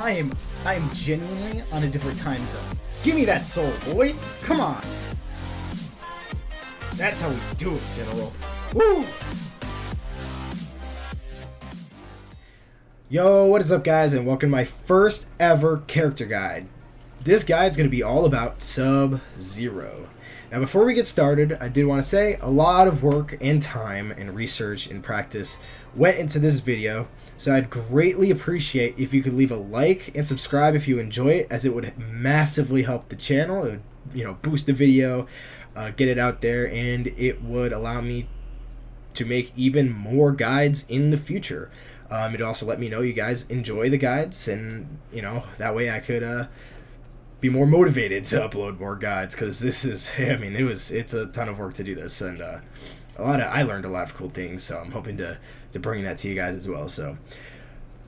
I am genuinely on a different time zone. Give me that soul, boy. Come on. That's how we do it, General. Woo! Yo, what is up, guys, and welcome to my first ever character guide. This guide is going to be all about Sub-Zero. Now, before we get started, I did want to say a lot of work and time and research and practice went into this video, so I'd greatly appreciate if you could leave a like and subscribe if you enjoy it, as it would massively help the channel. It would, boost the video, get it out there, and it would allow me to make even more guides in the future. It'd also let me know you guys enjoy the guides, and that way I could be more motivated to upload more guides, because this is, it's a ton of work to do this, and I learned a lot of cool things, so I'm hoping to bring that to you guys as well. So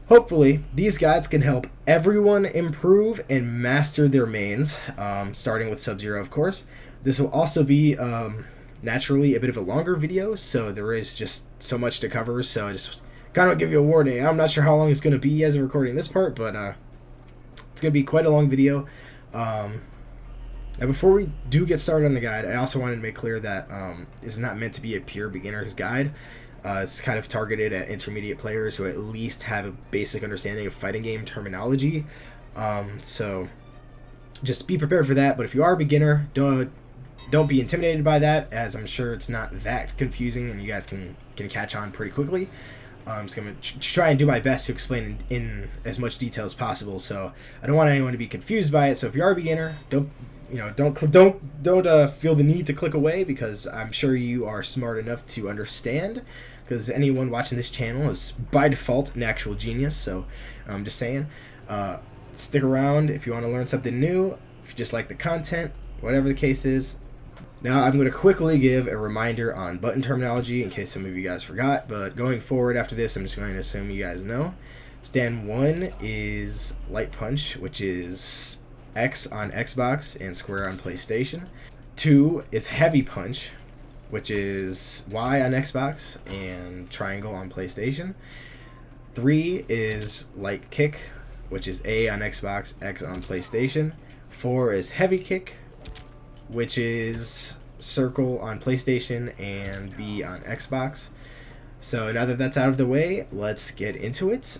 hopefully these guides can help everyone improve and master their mains, starting with Sub-Zero, of course. This will also be naturally a bit of a longer video, so there is just so much to cover, so I just kind of give you a warning. I'm not sure how long it's going to be as of recording this part, but it's going to be quite a long video. Now, before we do get started on the guide, I also wanted to make clear that it's not meant to be a pure beginner's guide. It's kind of targeted at intermediate players who at least have a basic understanding of fighting game terminology. So just be prepared for that. But if you are a beginner, don't be intimidated by that, as I'm sure it's not that confusing and you guys can catch on pretty quickly. I'm just going to try and do my best to explain in as much detail as possible, so I don't want anyone to be confused by it. So if you are a beginner, don't feel the need to click away, because I'm sure you are smart enough to understand, because anyone watching this channel is by default an actual genius. So I'm just saying, stick around if you want to learn something new, if you just like the content, whatever the case is. Now, I'm going to quickly give a reminder on button terminology in case some of you guys forgot, but going forward after this, I'm just going to assume you guys know. Stand 1 is light punch, which is X on Xbox and square on PlayStation. 2 is heavy punch, which is Y on Xbox and triangle on PlayStation. 3 is light kick, which is A on Xbox, X on PlayStation. 4 is heavy kick, which is circle on PlayStation and B on Xbox. So now that that's out of the way, let's get into it.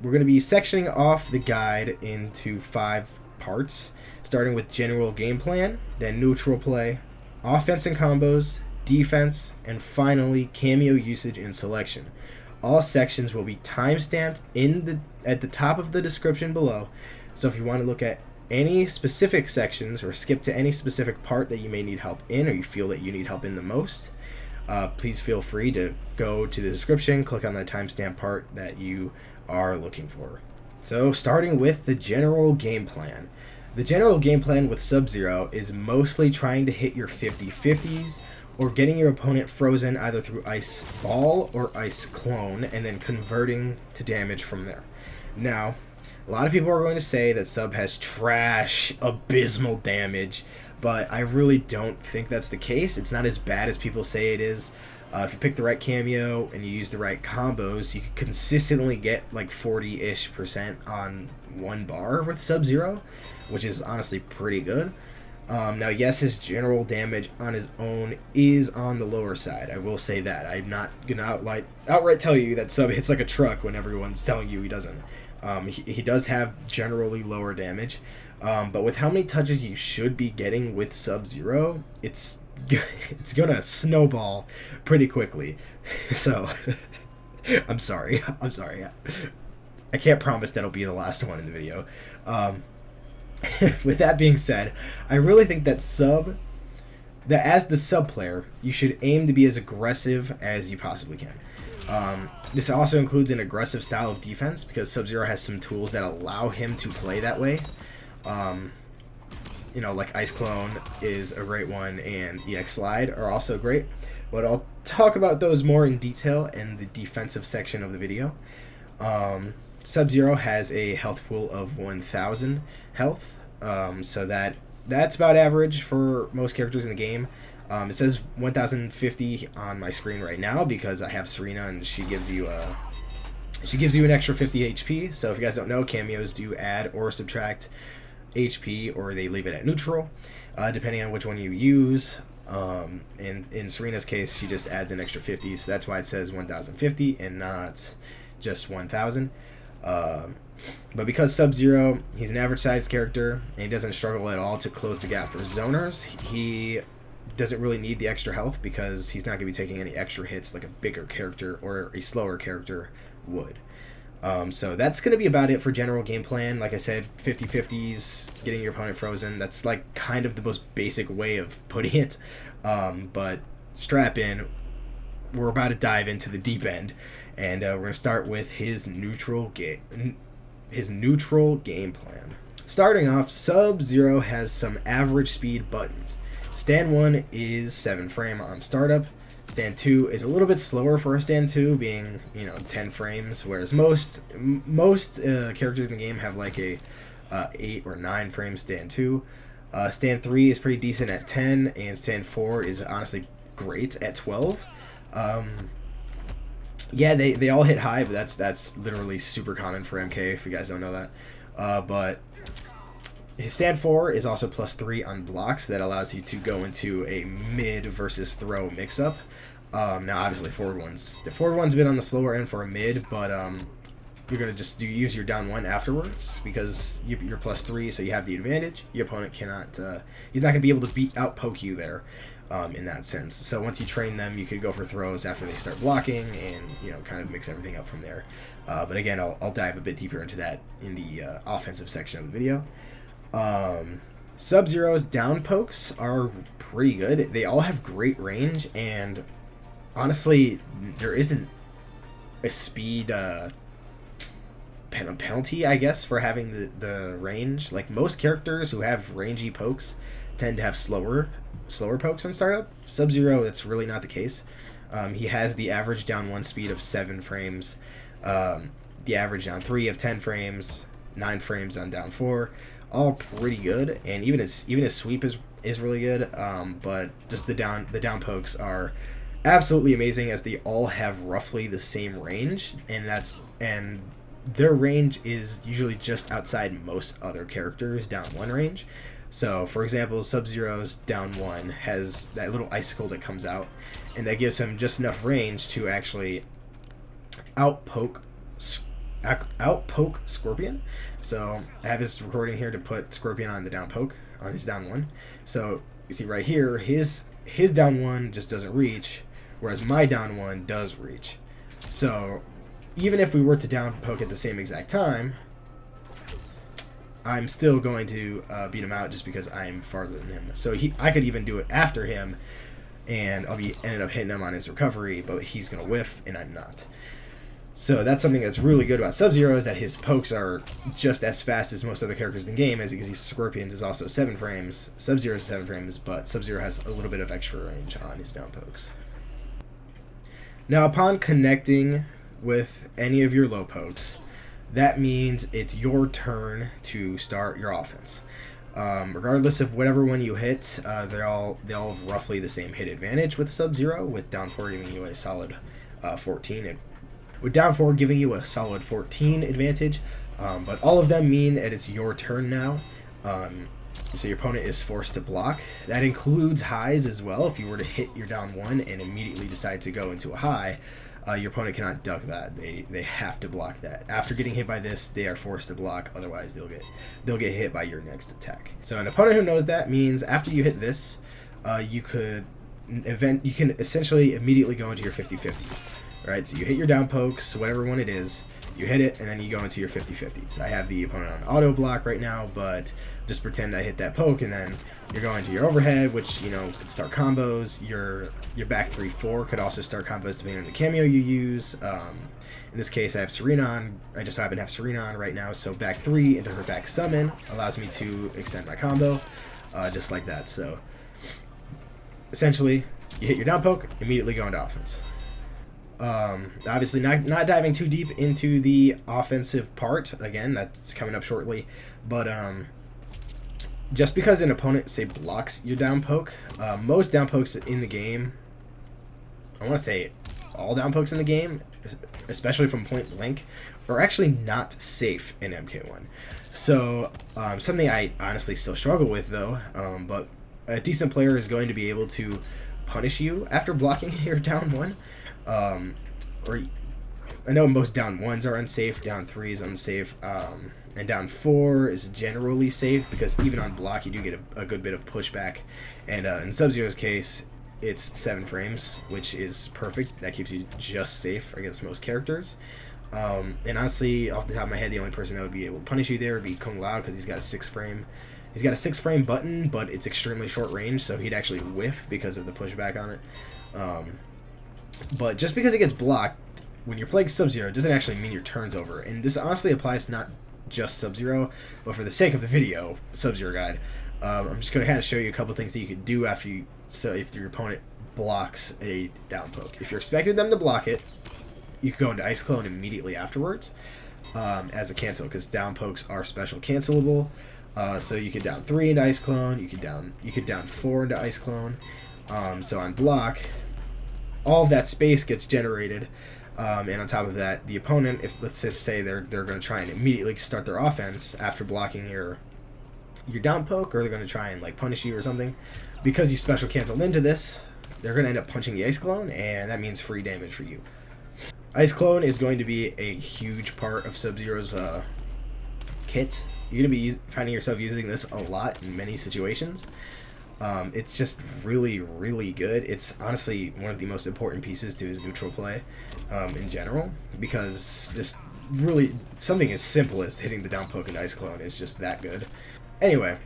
We're going to be sectioning off the guide into 5 parts, starting with general game plan, then neutral play, offense and combos, defense, and finally Kameo usage and selection. All sections will be timestamped at the top of the description below, so if you want to look at any specific sections or skip to any specific part that you may need help in, or you feel that you need help in the most, please feel free to go to the description, click on the timestamp part that you are looking for. So starting with the general game plan. The general game plan with Sub-Zero is mostly trying to hit your 50/50s, or getting your opponent frozen either through Ice Ball or Ice Clone, and then converting to damage from there. Now, a lot of people are going to say that Sub has trash, abysmal damage, but I really don't think that's the case. It's not as bad as people say it is. If you pick the right Kameo and you use the right combos, you can consistently get like 40-ish% on one bar with Sub-Zero, which is honestly pretty good. Now, yes, his general damage on his own is on the lower side. I will say that. I'm not going to outright tell you that Sub hits like a truck when everyone's telling you he doesn't. He does have generally lower damage, but with how many touches you should be getting with Sub-Zero, it's gonna snowball pretty quickly. So I'm sorry. I can't promise that'll be the last one in the video. With that being said, I really think that as the sub player, you should aim to be as aggressive as you possibly can. This also includes an aggressive style of defense, because Sub-Zero has some tools that allow him to play that way. Like Ice Clone is a great one, and EX Slide are also great. But I'll talk about those more in detail in the defensive section of the video. Sub-Zero has a health pool of 1,000 health, so that's about average for most characters in the game. It says 1,050 on my screen right now because I have Serena and she gives you She gives you an extra 50 HP. So if you guys don't know, cameos do add or subtract HP, or they leave it at neutral, depending on which one you use. And in Serena's case, she just adds an extra 50, so that's why it says 1050 and not just 1000. But because Sub-Zero, he's an average sized character and he doesn't struggle at all to close the gap for zoners, he doesn't really need the extra health because he's not going to be taking any extra hits like a bigger character or a slower character would. So that's going to be about it for general game plan. Like I said, 50-50s, getting your opponent frozen. That's like kind of the most basic way of putting it. But strap in. We're about to dive into the deep end. And we're going to start with his neutral game plan. Starting off, Sub-Zero has some average speed buttons. Stand 1 is 7 frame on startup. Stand 2 is a little bit slower for a stand 2, being 10 frames, whereas most characters in the game have like a 8 or 9 frame stand 2. Stand 3 is pretty decent at 10, and stand 4 is honestly great at 12. Yeah, they all hit high, but that's literally super common for MK if you guys don't know that. But his stand 4 is also +3 on blocks. That allows you to go into a mid versus throw mix-up. Now, obviously, the forward one's a bit on the slower end for a mid, but you're going to just use your down 1 afterwards because you're +3, so you have the advantage. Your opponent cannot, he's not going to be able to out poke you there in that sense. So once you train them, you could go for throws after they start blocking and, kind of mix everything up from there. But again, I'll dive a bit deeper into that in the offensive section of the video. Sub-Zero's down pokes are pretty good. They all have great range, and honestly, there isn't a speed penalty, I guess, for having the range. Like most characters who have rangy pokes tend to have slower pokes on startup. Sub-Zero, that's really not the case. He has the average down 1 speed of 7 frames, the average down 3 of 10 frames, 9 frames on down 4. All pretty good, and even his sweep is really good. But just the down pokes are absolutely amazing, as they all have roughly the same range, and their range is usually just outside most other characters' down 1 range. So, for example, Sub-Zero's down 1 has that little icicle that comes out, and that gives him just enough range to actually outpoke Scorpion. So I have this recording here to put Scorpion on the down poke on his down 1. So you see right here, his down 1 just doesn't reach, whereas my down 1 does reach. So even if we were to down poke at the same exact time, I'm still going to beat him out just because I'm farther than him. So I could even do it after him, and I'll be ended up hitting him on his recovery, but he's gonna whiff and I'm not. So that's something that's really good about Sub-Zero, is that his pokes are just as fast as most other characters in the game, as because Scorpion's is also 7 frames. Sub-Zero is 7 frames, but Sub-Zero has a little bit of extra range on his down pokes. Now, upon connecting with any of your low pokes, that means it's your turn to start your offense. Regardless of whatever one you hit, they all have roughly the same hit advantage with Sub-Zero, with down 4 giving you a solid 14. With down 4 giving you a solid 14 advantage, but all of them mean that it's your turn now. So your opponent is forced to block. That includes highs as well. If you were to hit your down 1 and immediately decide to go into a high, your opponent cannot duck that. They have to block that. After getting hit by this, they are forced to block. Otherwise, they'll get hit by your next attack. So an opponent who knows that means after you hit this, you can essentially immediately go into your 50-50s. Right, so you hit your down pokes, whatever one it is, you hit it, and then you go into your 50-50s. I have the opponent on auto block right now, but just pretend I hit that poke, and then you're going to your overhead, which, could start combos. Your back 3-4 could also start combos depending on the Kameo you use. In this case, I have Serena on. I just happen to have Serena on right now, so back 3 into her back summon allows me to extend my combo, just like that. So, essentially, you hit your down poke, immediately go into offense. Obviously not diving too deep into the offensive part. Again, that's coming up shortly. But just because an opponent, say, blocks your down poke, most down pokes in the game, I want to say all down pokes in the game, especially from point blank, are actually not safe in MK1. So something I honestly still struggle with though, but a decent player is going to be able to punish you after blocking your down one. Or I know most down ones are unsafe, down three is unsafe, and down four is generally safe because even on block you do get a good bit of pushback. And in Sub-Zero's case, it's 7 frames, which is perfect. That keeps you just safe against most characters. And honestly, off the top of my head, the only person that would be able to punish you there would be Kung Lao because he's got a 6 frame. He's got a 6 frame button, but it's extremely short range, so he'd actually whiff because of the pushback on it. But just because it gets blocked when you're playing Sub-Zero doesn't actually mean your turn's over. And this honestly applies to not just Sub-Zero, but for the sake of the video, Sub-Zero guide, I'm just going to kind of show you a couple things that you could do after you. So if your opponent blocks a down poke, if you're expecting them to block it, you can go into Ice Clone immediately afterwards as a cancel, because down pokes are special cancelable. So you could down 3 into Ice Clone, you could down 4 into Ice Clone. So on block, all of that space gets generated. And on top of that, the opponent, if let's just say they're going to try and immediately start their offense after blocking your down poke, or they're going to try and like punish you or something, because you special canceled into this, they're going to end up punching the Ice Clone, and that means free damage for you. Ice Clone is going to be a huge part of Sub-Zero's kit. You're going to be finding yourself using this a lot in many situations. It's just really, really good. It's honestly one of the most important pieces to his neutral play in general, because just really something as simple as hitting the down poke and Ice Clone is just that good. Anyway,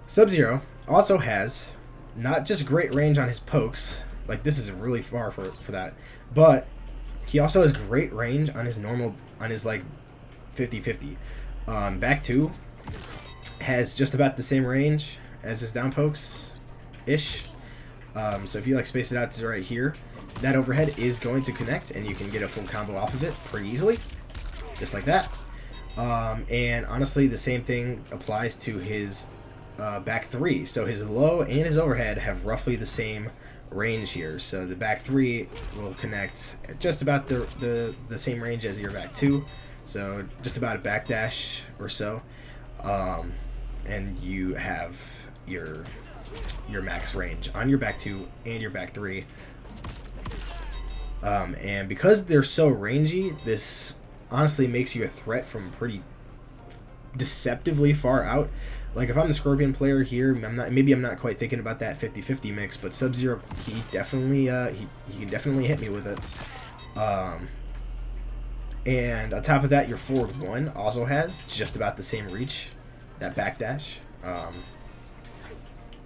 Sub-Zero also has not just great range on his pokes, like this is really far for that, but he also has great range on his like 50-50. Back 2 has just about the same range as his down pokes ish. So if you like space it out to right here, that overhead is going to connect and you can get a full combo off of it pretty easily, just like that. And honestly, the same thing applies to his back 3. So his low and his overhead have roughly the same range here. So the back 3 will connect at just about the same range as your back 2. So just about a backdash or so. And you have your max range on your back 2 and your back 3. And because they're so rangy, this honestly makes you a threat from pretty deceptively far out. Like if I'm the Scorpion player here, maybe I'm not quite thinking about that 50-50 mix, but Sub-Zero, he definitely he can definitely hit me with it. And on top of that, your forward 1 also has just about the same reach, that backdash.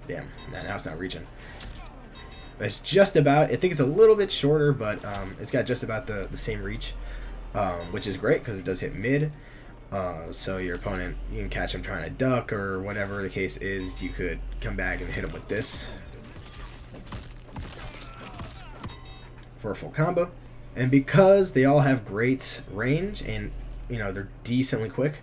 Damn, now it's not reaching. But it's just about, I think it's a little bit shorter, but it's got just about the same reach, which is great because it does hit mid. So your opponent, you can catch him trying to duck or whatever the case is, you could come back and hit him with this for a full combo. And because they all have great range and, you know, they're decently quick,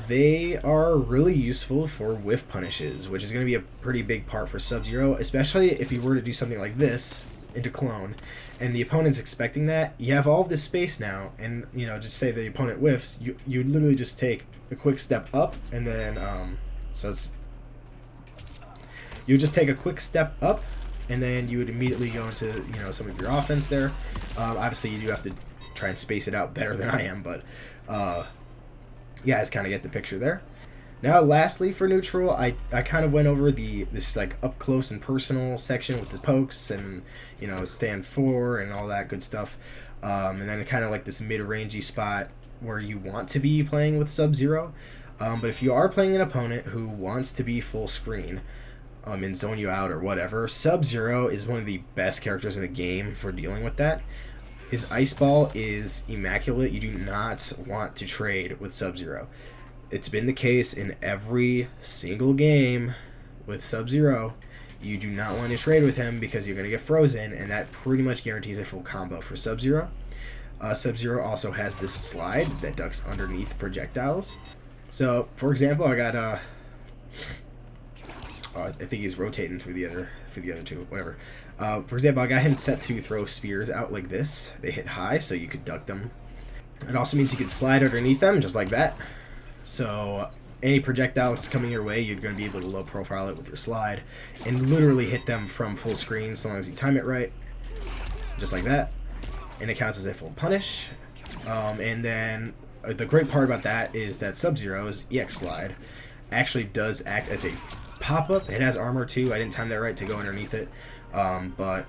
they are really useful for whiff punishes, which is going to be a pretty big part for Sub-Zero, especially if you were to do something like this into clone, and the opponent's expecting that. You have all of this space now, and, you know, just say the opponent whiffs, you would literally just take a quick step up, and then, you would just take a quick step up, and then you would immediately go into, you know, some of your offense there. Obviously, you do have to try and space it out better than I am, but you guys kind of get the picture there. Now, lastly, for neutral, I kind of went over this like up close and personal section with the pokes and, you know, stand 4 and all that good stuff, and then kind of like this mid-rangey spot where you want to be playing with Sub-Zero. But if you are playing an opponent who wants to be full screen, and zone you out or whatever, Sub-Zero is one of the best characters in the game for dealing with that. His Ice Ball is immaculate. You do not want to trade with Sub-Zero. It's been the case in every single game with Sub-Zero. You do not want to trade with him because you're going to get frozen, and that pretty much guarantees a full combo for Sub-Zero. Sub-Zero also has this slide that ducks underneath projectiles. So, for example, I got I think he's rotating through the other for the other two, whatever. For example, I got him set to throw spears out like this. They hit high, so you could duck them. It also means you could slide underneath them, just like that. So any projectiles coming your way, you're going to be able to low profile it with your slide and literally hit them from full screen as long as you time it right, just like that. And it counts as a full punish. And then the great part about that is that Sub-Zero's EX slide actually does act as a pop-up. It has armor too. I didn't time that right to go underneath it, but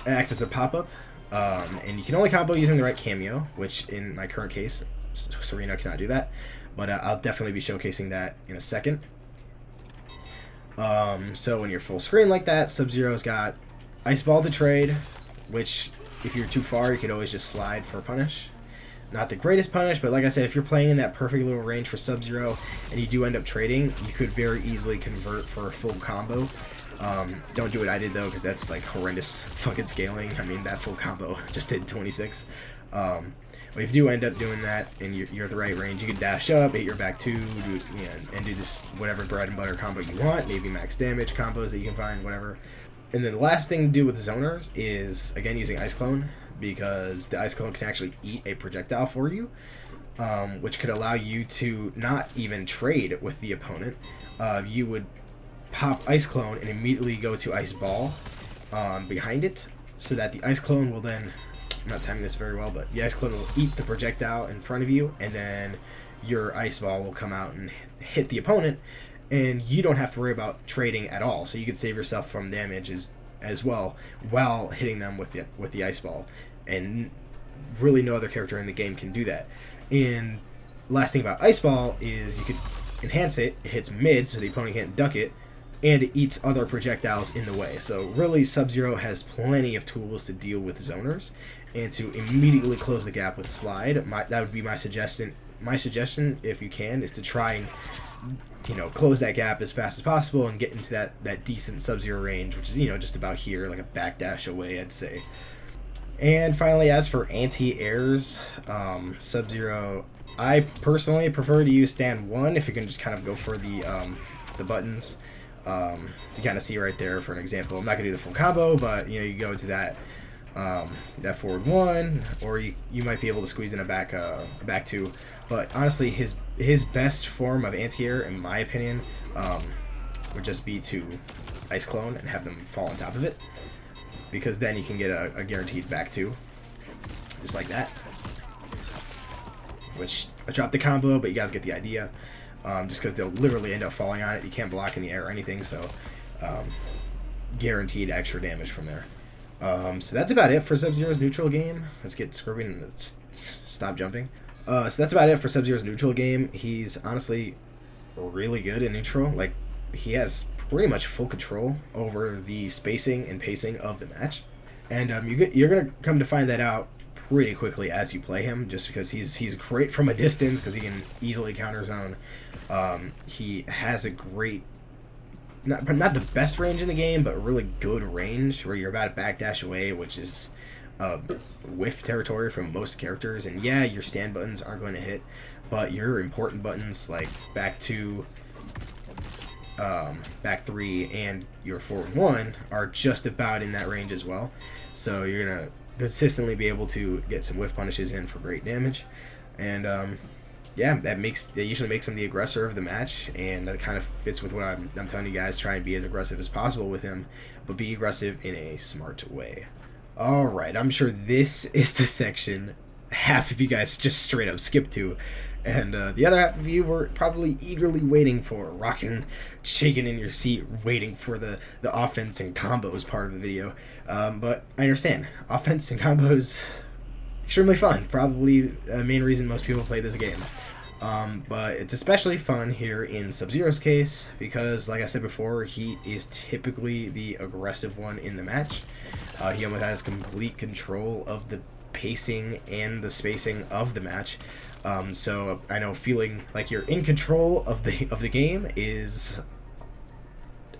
it acts as a pop-up. And you can only combo using the right Kameo, which in my current case, Serena cannot do that. But I'll definitely be showcasing that in a second. So when you're full screen like that, Sub-Zero's got Ice Ball to trade, which if you're too far, you could always just slide for a punish. Not the greatest punish, but like I said, if you're playing in that perfect little range for Sub-Zero and you do end up trading, you could very easily convert for a full combo. Don't do what I did though, because that's like horrendous fucking scaling. I mean, that full combo just did 26. But if you do end up doing that and you're at the right range, you can dash up, hit your back two, and do this whatever bread and butter combo you want. Maybe max damage combos that you can find, whatever. And then the last thing to do with zoners is, again, using Ice Clone, because the Ice Clone can actually eat a projectile for you, which could allow you to not even trade with the opponent. You would pop Ice Clone and immediately go to Ice Ball behind it, so that the Ice Clone will then, I'm not timing this very well, but the Ice Clone will eat the projectile in front of you, and then your Ice Ball will come out and hit the opponent, and you don't have to worry about trading at all. So you could save yourself from damage as well while hitting them with the Ice Ball, and really no other character in the game can do that. And last thing about Ice Ball is you could enhance it. It hits mid, so the opponent can't duck it, and it eats other projectiles in the way. So really, Sub-Zero has plenty of tools to deal with zoners and to immediately close the gap with slide. That would be my suggestion. My suggestion, if you can, is to try and close that gap as fast as possible and get into that decent Sub-Zero range, which is just about here, like a backdash away, I'd say. And finally, as for anti-airs, Sub-Zero, I personally prefer to use stand 1 if you can just kind of go for the buttons. You kind of see right there for an example. I'm not gonna do the full combo, but you go to that forward 1, or you might be able to squeeze in a back 2. But honestly, his best form of anti-air, in my opinion, would just be to Ice Clone and have them fall on top of it, because then you can get a guaranteed back 2, just like that. Which I dropped the combo, but you guys get the idea. Just because they'll literally end up falling on it. You can't block in the air or anything, so guaranteed extra damage from there. So that's about it for Sub-Zero's neutral game. Let's get scrubbing and stop jumping. So that's about it for Sub-Zero's neutral game. He's honestly really good in neutral. Like, he has pretty much full control over the spacing and pacing of the match. And you're going to come to find that out pretty quickly as you play him, just because he's great from a distance, because he can easily counter zone. He has a great, not the best range in the game, but really good range where you're about to backdash away, which is whiff territory from most characters. And yeah, your stand buttons aren't going to hit, but your important buttons like back 2, back 3, and your forward 1 are just about in that range as well. So you're gonna consistently be able to get some whiff punishes in for great damage. And yeah, that usually makes him the aggressor of the match, and that kind of fits with what I'm telling you guys. Try and be as aggressive as possible with him, but be aggressive in a smart way. Alright, I'm sure this is the section half of you guys just straight up skipped to, and the other half of you were probably eagerly waiting for, rocking, shaking in your seat, waiting for the offense and combos part of the video. But I understand. Offense and combos, extremely fun. Probably the main reason most people play this game. But it's especially fun here in Sub-Zero's case, because, like I said before, he is typically the aggressive one in the match. He almost has complete control of the pacing and the spacing of the match. So I know feeling like you're in control of the game is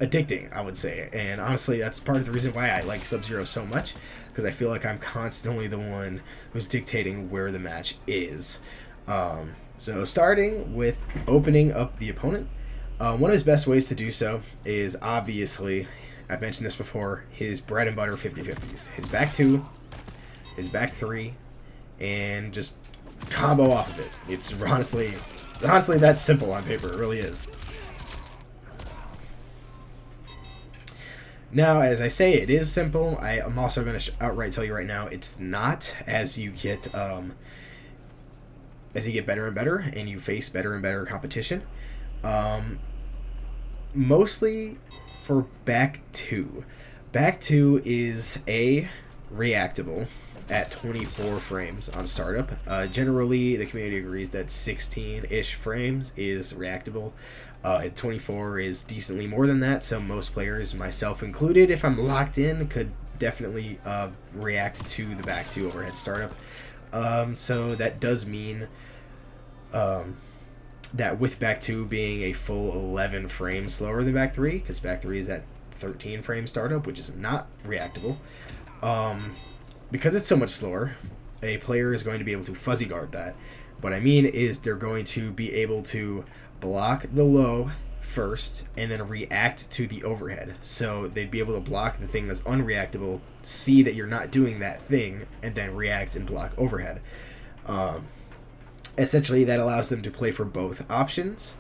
addicting, I would say. And honestly, that's part of the reason why I like Sub-Zero so much, because I feel like I'm constantly the one who's dictating where the match is. So starting with opening up the opponent, one of his best ways to do so is obviously I've mentioned this before, his bread and butter 50-50s. His back 2, his back 3, and just combo off of it. It's honestly that simple on paper. It really is. Now, as I say, it is simple. I am also going to outright tell you right now, it's not. As you get better and better, and you face better and better competition. Mostly for back 2. Back 2 is reactable at 24 frames on startup. Generally, the community agrees that 16-ish frames is reactable. At 24 is decently more than that, so most players, myself included, if I'm locked in, could definitely react to the back 2 overhead startup. So that does mean that with back 2 being a full 11 frames slower than back 3, because back 3 is at 13 frame startup, which is not reactable. Because it's so much slower, a player is going to be able to fuzzy guard that. What I mean is they're going to be able to block the low first and then react to the overhead. So they'd be able to block the thing that's unreactable, see that you're not doing that thing, and then react and block overhead. Essentially, that allows them to play for both options,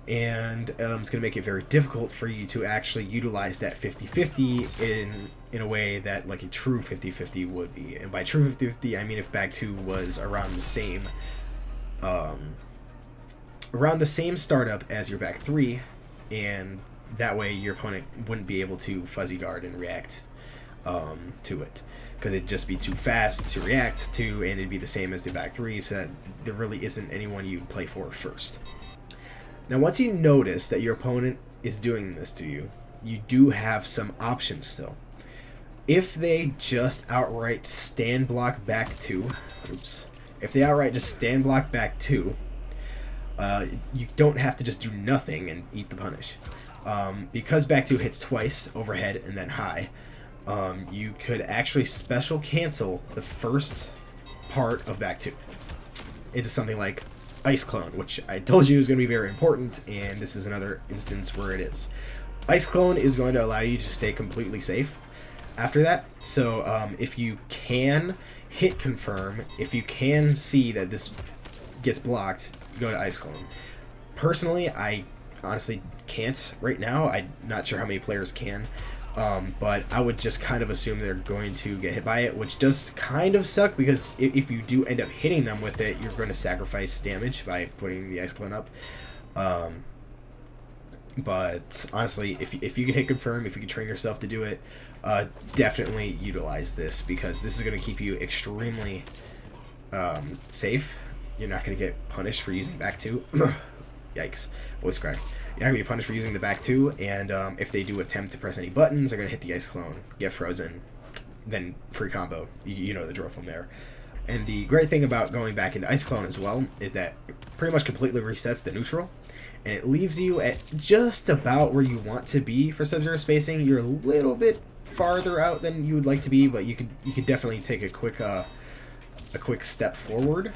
and it's going to make it very difficult for you to actually utilize that 50-50 in a way that like a true 50-50 would be. And by true 50-50, I mean if back 2 was around the same startup as your back 3, and that way your opponent wouldn't be able to fuzzy guard and react to it, because it'd just be too fast to react to, and it'd be the same as the back 3, so that there really isn't anyone you'd play for first. Now, once you notice that your opponent is doing this to you, you do have some options still. If they just outright stand block back 2, if they outright just stand block back 2, you don't have to just do nothing and eat the punish. Because back 2 hits twice, overhead and then high, you could actually special cancel the first part of back 2 into something like Ice Clone, which I told you is going to be very important, and this is another instance where it is. Ice Clone is going to allow you to stay completely safe after that. So if you can hit confirm, if you can see that this gets blocked, go to Ice Clone. Personally, I honestly can't right now. I'm not sure how many players can. But I would just kind of assume they're going to get hit by it, which does kind of suck, because if you do end up hitting them with it, you're going to sacrifice damage by putting the Ice Clone up. But honestly, if you can hit confirm, if you can train yourself to do it, definitely utilize this, because this is going to keep you extremely safe. You're not going to get punished for using back 2. Yikes, voice crack. You're not going to be punished for using the back 2, and if they do attempt to press any buttons, they're going to hit the Ice Clone, get frozen, then free combo. You know the drill from there. And the great thing about going back into Ice Clone as well is that it pretty much completely resets the neutral, and it leaves you at just about where you want to be for Sub-Zero spacing. You're a little bit farther out than you would like to be, but you could definitely take a quick step forward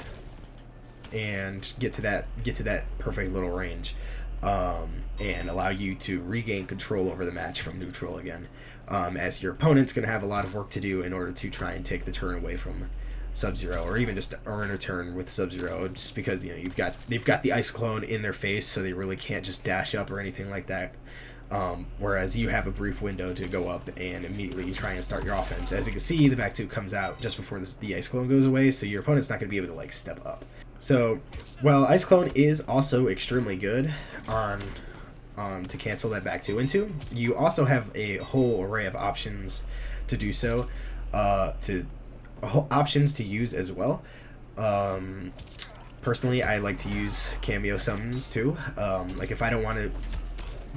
and get to that perfect little range. And allow you to regain control over the match from neutral again, as your opponent's going to have a lot of work to do in order to try and take the turn away from Sub-Zero, or even just to earn a turn with Sub-Zero, just because they've got the Ice Clone in their face, so they really can't just dash up or anything like that. Whereas you have a brief window to go up and immediately try and start your offense. As you can see, the back 2 comes out just before the Ice Clone goes away, so your opponent's not going to be able to step up. So, while Ice Clone is also extremely good to cancel that back 2 into, you also have a whole array of options to do so, options to use as well. Personally, I like to use Kameo summons too. Like if I don't want to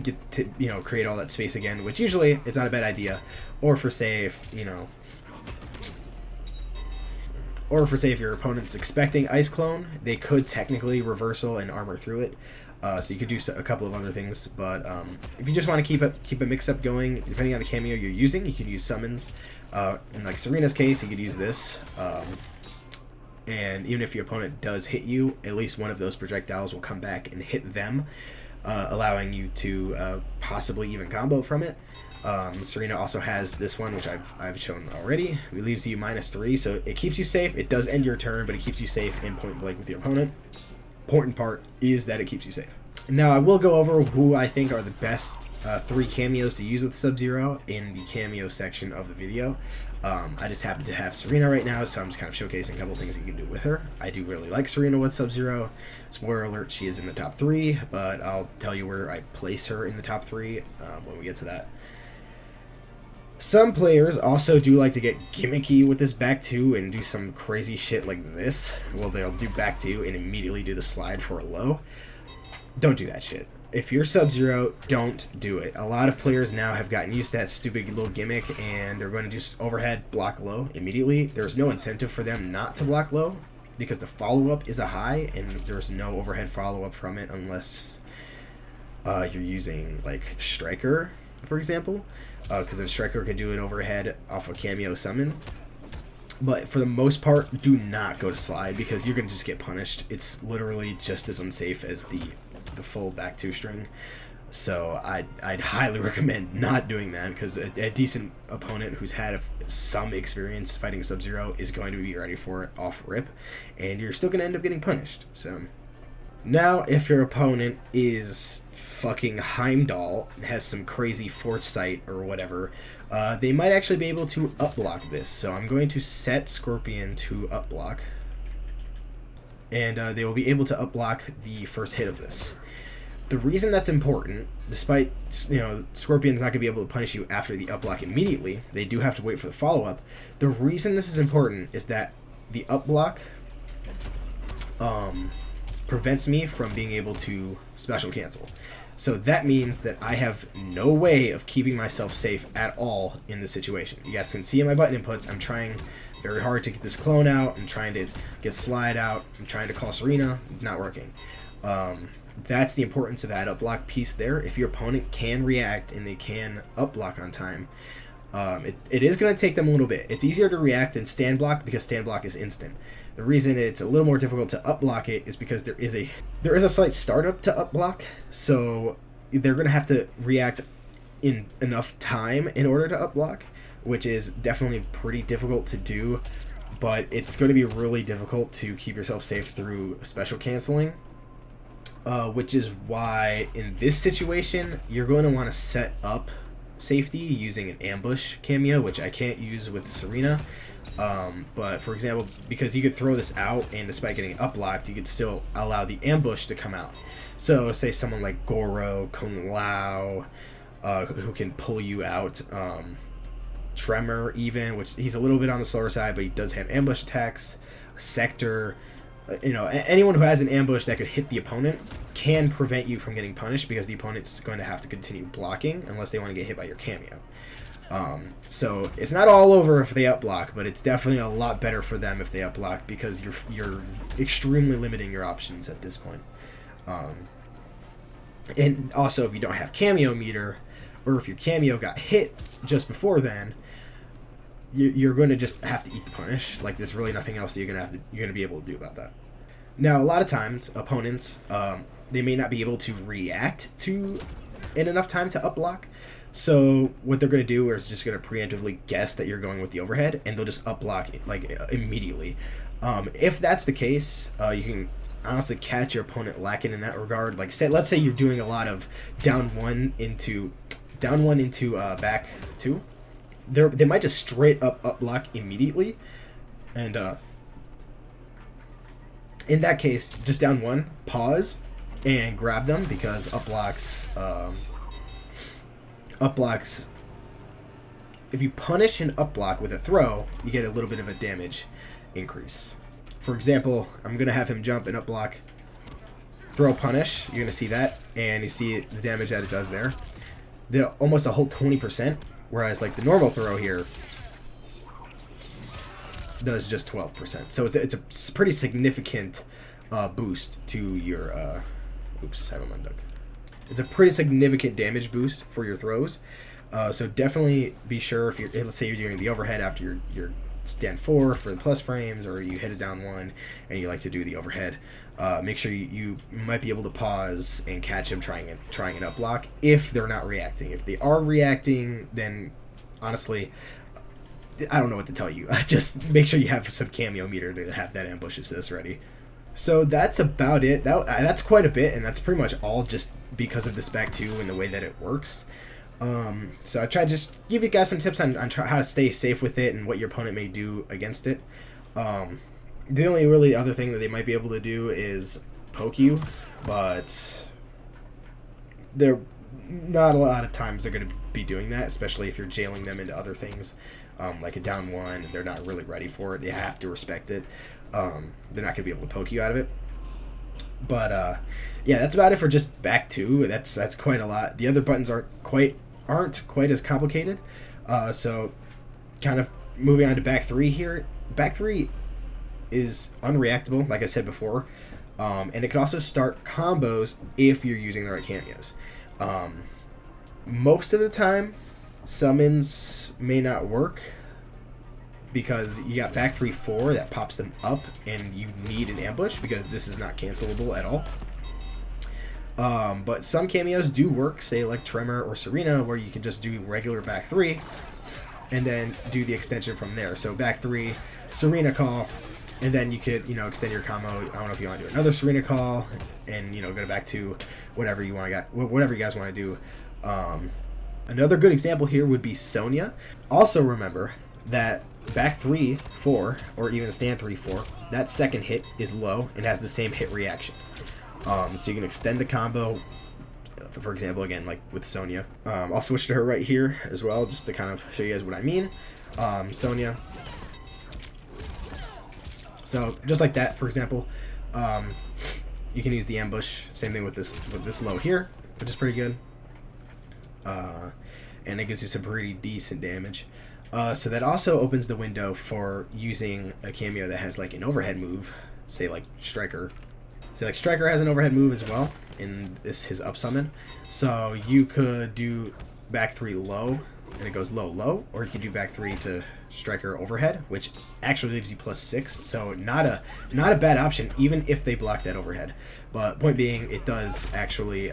get to create all that space again, which usually it's not a bad idea, or for say if if your opponent's expecting Ice Clone, they could technically reversal and armor through it. So you could do a couple of other things, but if you just want to keep a mix-up going, depending on the Kameo you're using, you can use summons. In like Serena's case, you could use this. And even if your opponent does hit you, at least one of those projectiles will come back and hit them, allowing you to possibly even combo from it. Serena also has this one, which I've shown already. It leaves you -3, so it keeps you safe. It does end your turn, but it keeps you safe in point blank with your opponent. Important part is that it keeps you safe. Now I will go over who I think are the best 3 cameos to use with Sub-Zero in the cameo section of the video. I just happen to have Serena right now, so I'm just kind of showcasing a couple things you can do with her. I do really like Serena with Sub-Zero. Spoiler alert, she is in the top 3, but I'll tell you where I place her in the top 3 when we get to that. Some players also do like to get gimmicky with this back 2 and do some crazy shit like this. Well, they'll do back 2 and immediately do the slide for a low. Don't do that shit. If you're Sub-Zero, don't do it. A lot of players now have gotten used to that stupid little gimmick, and they're going to just overhead block low immediately. There's no incentive for them not to block low, because the follow-up is a high, and there's no overhead follow-up from it unless you're using, like, Striker, for example, because then Striker can do an overhead off a Kameo summon. But for the most part, do not go to slide, because you're going to just get punished. It's literally just as unsafe as the full back 2 string. So I'd highly recommend not doing that, because a decent opponent who's had some experience fighting Sub-Zero is going to be ready for it off rip, and you're still going to end up getting punished. So now if your opponent is fucking Heimdall and has some crazy foresight or whatever, they might actually be able to up block this. So I'm going to set Scorpion to up block, and they will be able to up block the first hit of this. The reason that's important, despite, you know, Scorpion's not going to be able to punish you after the up block immediately, they do have to wait for the follow-up. The reason this is important is that the up block prevents me from being able to special cancel. So that means that I have no way of keeping myself safe at all in this situation. You guys can see in my button inputs, I'm trying very hard to get this clone out. I'm trying to get slide out. I'm trying to call Serena. Not working. That's the importance of that up block piece there. If your opponent can react and they can up block on time, it is going to take them a little bit. It's easier to react than stand block, because stand block is instant. The reason it's a little more difficult to up block it is because there is a slight startup to up block, so they're going to have to react in enough time in order to up block, which is definitely pretty difficult to do, but it's going to be really difficult to keep yourself safe through special canceling, which is why in this situation you're going to want to set up safety using an ambush cameo, which I can't use with Serena. But for example, because you could throw this out and despite getting up locked, you could still allow the ambush to come out. So say someone like Goro, Kung Lao, who can pull you out, Tremor even, which he's a little bit on the slower side, but he does have ambush attacks, Sector, you know, anyone who has an ambush that could hit the opponent can prevent you from getting punished, because the opponent's going to have to continue blocking unless they want to get hit by your cameo. So it's not all over if they up block, but it's definitely a lot better for them if they up block, because you're extremely limiting your options at this point. And also, if you don't have cameo meter, or if your cameo got hit just before then, you're going to just have to eat the punish. Like, there's really nothing else that you're going to be able to do about that. Now, a lot of times, opponents, they may not be able to react to in enough time to up block. So what they're going to do is just going to preemptively guess that you're going with the overhead, and they'll just up block like immediately. If that's the case, you can honestly catch your opponent lacking in that regard. Like, let's say you're doing a lot of down one into back 2. They might just straight up block immediately, and in that case, just down 1, pause, and grab them, because up blocks. If you punish an up block with a throw, you get a little bit of a damage increase. For example, I'm gonna have him jump and up block, throw punish. You're gonna see that, and you see the damage that it does there. Did almost a whole 20%. Whereas, like, the normal throw here does just 12%. So it's a pretty significant boost to your... oops, I have a Munduk. It's a pretty significant damage boost for your throws. So definitely be sure, if let's say you're doing the overhead after your stand 4 for the plus frames, or you hit it down 1 and you like to do the overhead, make sure you might be able to pause and catch them trying an up block if they're not reacting. If they are reacting, then honestly, I don't know what to tell you. Just make sure you have some Kameo meter to have that ambush assist ready. So that's about it. That's quite a bit, and that's pretty much all just because of this back 2 and the way that it works. So I try to just give you guys some tips on how to stay safe with it and what your opponent may do against it. The only really other thing that they might be able to do is poke you, but they're not a lot of times they're going to be doing that, especially if you're jailing them into other things, like a down 1, and they're not really ready for it. They have to respect it. They're not going to be able to poke you out of it. But yeah, that's about it for just back 2. That's quite a lot. The other buttons aren't quite as complicated. So kind of moving on to back 3 here. Back 3 is unreactable, like I said before, and it can also start combos if you're using the right cameos. Most of the time, summons may not work because you got back 3-4 that pops them up, and you need an ambush because this is not cancelable at all. But some cameos do work, say like Tremor or Serena, where you can just do regular back 3 and then do the extension from there. So back 3, Serena call, and then you could, extend your combo. I don't know if you want to do another Serena call, and go back to whatever you want, whatever you guys want to do. Another good example here would be Sonya. Also remember that back 3-4, or even stand 3-4, that second hit is low and has the same hit reaction. So you can extend the combo, for example, again, like with Sonya. I'll switch to her right here as well, just to kind of show you guys what I mean. Sonya. So just like that, for example, you can use the ambush. Same thing with this low here, which is pretty good. And it gives you some pretty decent damage. So that also opens the window for using a cameo that has like an overhead move, say like Striker. So like Striker has an overhead move as well in his up summon. So you could do back 3 low, and it goes low, or you could do back 3 to Striker overhead, which actually gives you +6. So not a bad option, even if they block that overhead. But point being, it does actually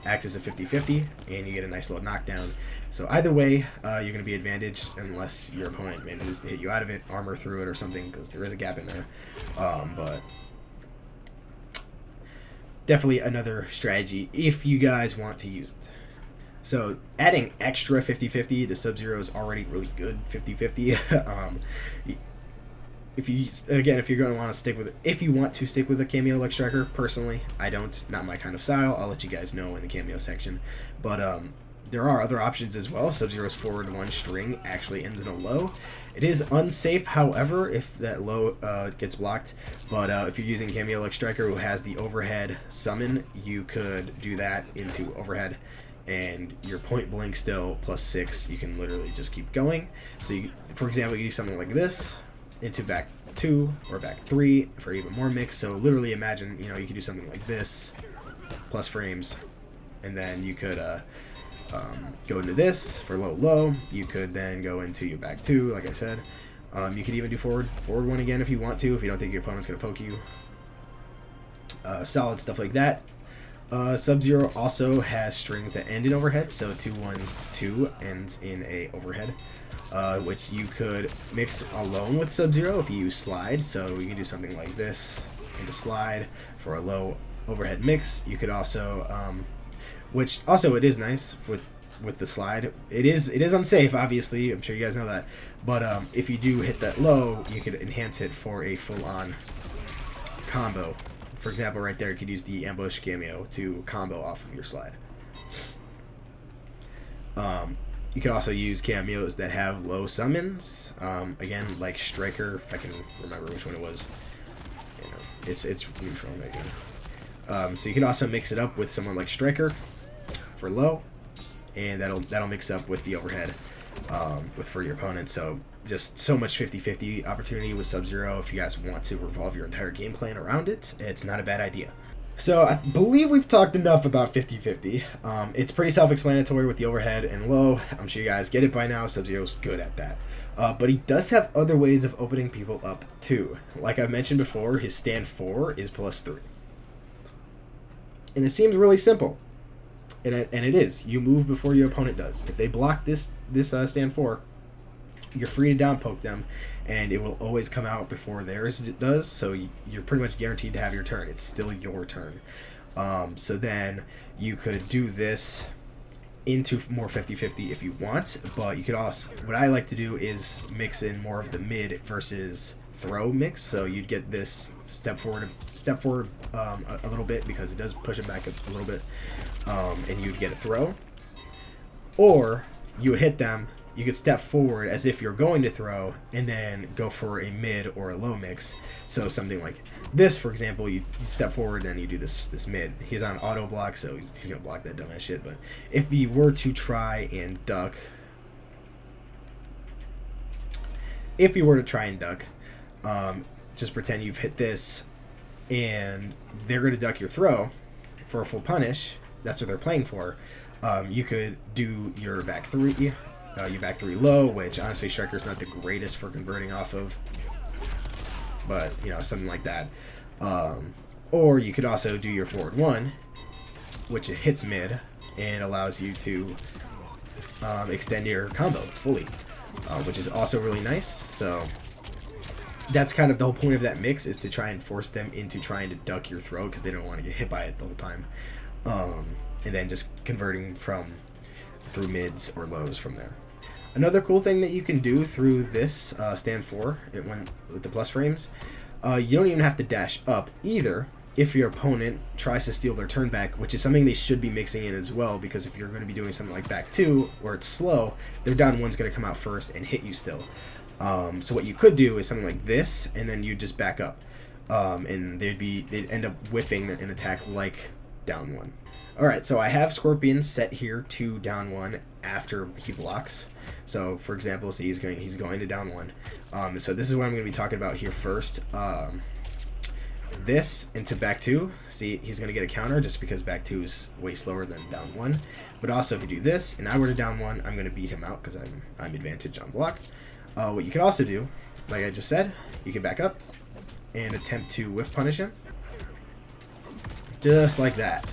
act as a 50-50, and you get a nice little knockdown. So either way, you're going to be advantaged unless your opponent manages to hit you out of it, armor through it or something, because there is a gap in there. But definitely another strategy if you guys want to use it. So adding extra 50-50 to Sub-Zero is already really good 50-50. If you're going to want to stick with it, if you want to stick with a cameo like Striker, personally, I don't, not my kind of style. I'll let you guys know in the cameo section. But there are other options as well. Sub-Zero's forward 1 string actually ends in a low. It is unsafe, however, if that low gets blocked. But if you're using cameo like Striker, who has the overhead summon, you could do that into overhead, and your point blank still +6. You can literally just keep going. So you, for example, you do something like this into back 2 or back 3 for even more mix. So literally imagine, you could do something like this plus frames, and then you could go into this for low. You could then go into your back 2, like I said. You could even do forward 1 again if you want to, if you don't think your opponent's going to poke you. Solid stuff like that. Sub-Zero also has strings that end in overhead, so 2-1-2 ends in a overhead, which you could mix alone with Sub-Zero if you use slide. So you can do something like this into slide for a low overhead mix. You could also, which also it is nice with the slide. It is unsafe, obviously. I'm sure you guys know that. But if you do hit that low, you could enhance it for a full-on combo. For example, right there, you could use the ambush cameo to combo off of your slide. You could also use cameos that have low summons. Again, like Striker, if I can remember which one it was. It's neutral right now. So you can also mix it up with someone like Striker for low, and that'll mix up with the overhead for your opponent. So just so much 50-50 opportunity with Sub-Zero. If you guys want to revolve your entire game plan around it, it's not a bad idea. So I believe we've talked enough about 50-50. It's pretty self-explanatory with the overhead and low. I'm sure you guys get it by now. Sub-Zero's good at that. But he does have other ways of opening people up too. Like I mentioned before, his stand 4 is +3. And it seems really simple. And it is. You move before your opponent does. If they block this stand 4, you're free to down poke them, and it will always come out before theirs does, so you're pretty much guaranteed to have your turn. It's still your turn. So then you could do this into more 50-50 if you want, but you could also, what I like to do is mix in more of the mid versus throw mix, so you'd get this step forward a little bit, because it does push it back a little bit, and you'd get a throw, or you would hit them. You could step forward as if you're going to throw, and then go for a mid or a low mix. So something like this, for example, you step forward, and then you do this mid. He's on auto block, so he's gonna block that dumbass shit. But if you were to try and duck, just pretend you've hit this, and they're gonna duck your throw for a full punish. That's what they're playing for. You could do your back 3. Your back 3 low, which honestly Striker's not the greatest for converting off of, but you know, something like that. Or you could also do your forward 1, which it hits mid and allows you to extend your combo fully, which is also really nice. So that's kind of the whole point of that mix, is to try and force them into trying to duck your throw, because they don't want to get hit by it the whole time, and then just converting through mids or lows from there. Another cool thing that you can do through this stand 4, with the plus frames, you don't even have to dash up either if your opponent tries to steal their turn back, which is something they should be mixing in as well, because if you're going to be doing something like back 2, where it's slow, their down 1's going to come out first and hit you still. So what you could do is something like this, and then you just back up, and they'd end up whipping an attack like down 1. Alright, so I have Scorpion set here to down 1 after he blocks. So, for example, see, he's going to down 1. So this is what I'm going to be talking about here first. This into back 2. See, he's going to get a counter just because back 2 is way slower than down 1. But also, if you do this, and I were to down 1, I'm going to beat him out because I'm advantage on block. What you could also do, like I just said, you can back up and attempt to whiff punish him. Just like that.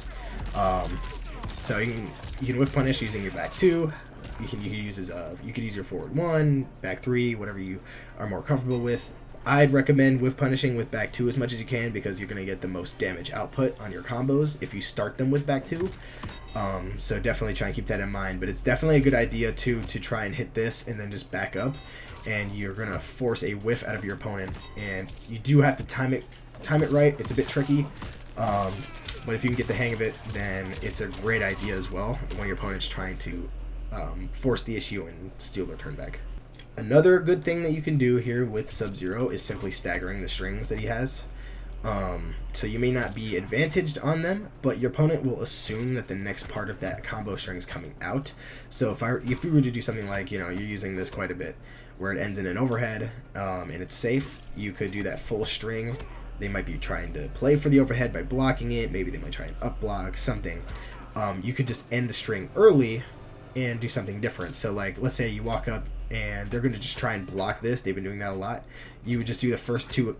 So you can whiff punish using your back 2. You could use your forward 1, back 3, whatever you are more comfortable with. I'd recommend whiff punishing with back 2 as much as you can, because you're going to get the most damage output on your combos if you start them with back 2. So definitely try and keep that in mind. But it's definitely a good idea too to try and hit this and then just back up, and you're going to force a whiff out of your opponent. And you do have to time it right. It's a bit tricky. But if you can get the hang of it, then it's a great idea as well when your opponent's trying to force the issue and steal their turn back. Another good thing that you can do here with Sub-Zero is simply staggering the strings that he has. So you may not be advantaged on them, but your opponent will assume that the next part of that combo string is coming out. So if we were to do something like, you know, you're using this quite a bit, where it ends in an overhead, and it's safe, you could do that full string. They might be trying to play for the overhead by blocking it. Maybe they might try and up block something. You could just end the string early and do something different. So like, let's say you walk up and they're going to just try and block this. They've been doing that a lot. You would just do the first two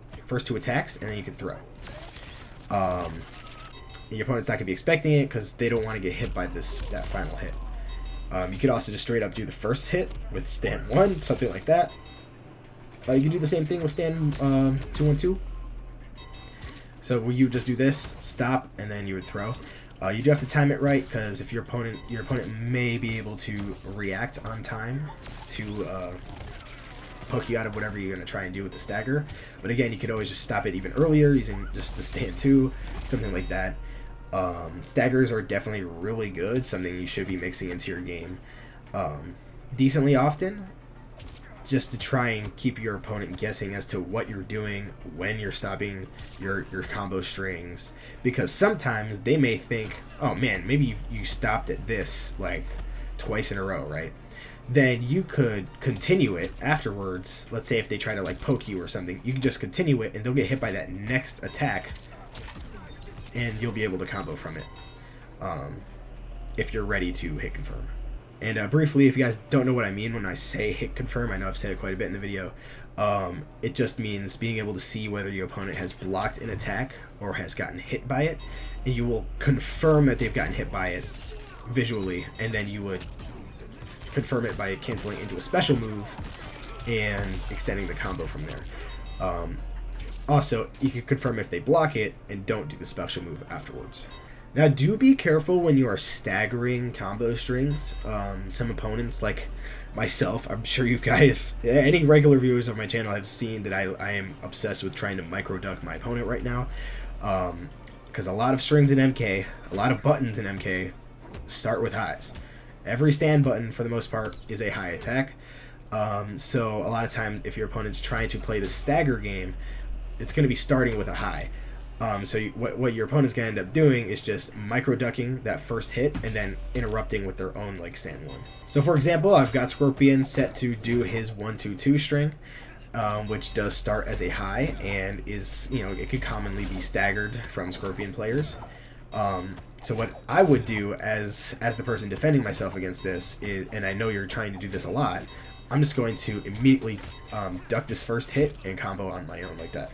attacks, and then you can throw. And your opponent's not going to be expecting it because they don't want to get hit by that final hit. You could also just straight up do the first hit with stand 1, something like that. You can do the same thing with stand 2-1-2. So you just do this, stop, and then you would throw. You do have to time it right, because if your opponent may be able to react on time to poke you out of whatever you're going to try and do with the stagger. But again, you could always just stop it even earlier using just the stand 2, something like that. Staggers are definitely really good, something you should be mixing into your game decently often, just to try and keep your opponent guessing as to what you're doing when you're stopping your combo strings. Because sometimes they may think, oh man, maybe you stopped at this like twice in a row, right? Then you could continue it afterwards. Let's say if they try to like poke you or something, you can just continue it and they'll get hit by that next attack, and you'll be able to combo from it if you're ready to hit confirm. And briefly, if you guys don't know what I mean when I say hit confirm, I know I've said it quite a bit in the video. It just means being able to see whether your opponent has blocked an attack or has gotten hit by it, and you will confirm that they've gotten hit by it visually, and then you would confirm it by canceling into a special move and extending the combo from there. Also, you can confirm if they block it and don't do the special move afterwards. Now, do be careful when you are staggering combo strings. Some opponents, like myself, I'm sure you guys, any regular viewers of my channel have seen that I am obsessed with trying to micro duck my opponent right now. Because a lot of strings in MK, a lot of buttons in MK start with highs. Every stand button, for the most part, is a high attack. So a lot of times, if your opponent's trying to play the stagger game, it's going to be starting with a high. What your opponent's going to end up doing is just micro ducking that first hit and then interrupting with their own like stand 1. So for example, I've got Scorpion set to do his 1-2-2 string, which does start as a high and is, it could commonly be staggered from Scorpion players. So what I would do as the person defending myself against this is, and I know you're trying to do this a lot, I'm just going to immediately duck this first hit and combo on my own like that.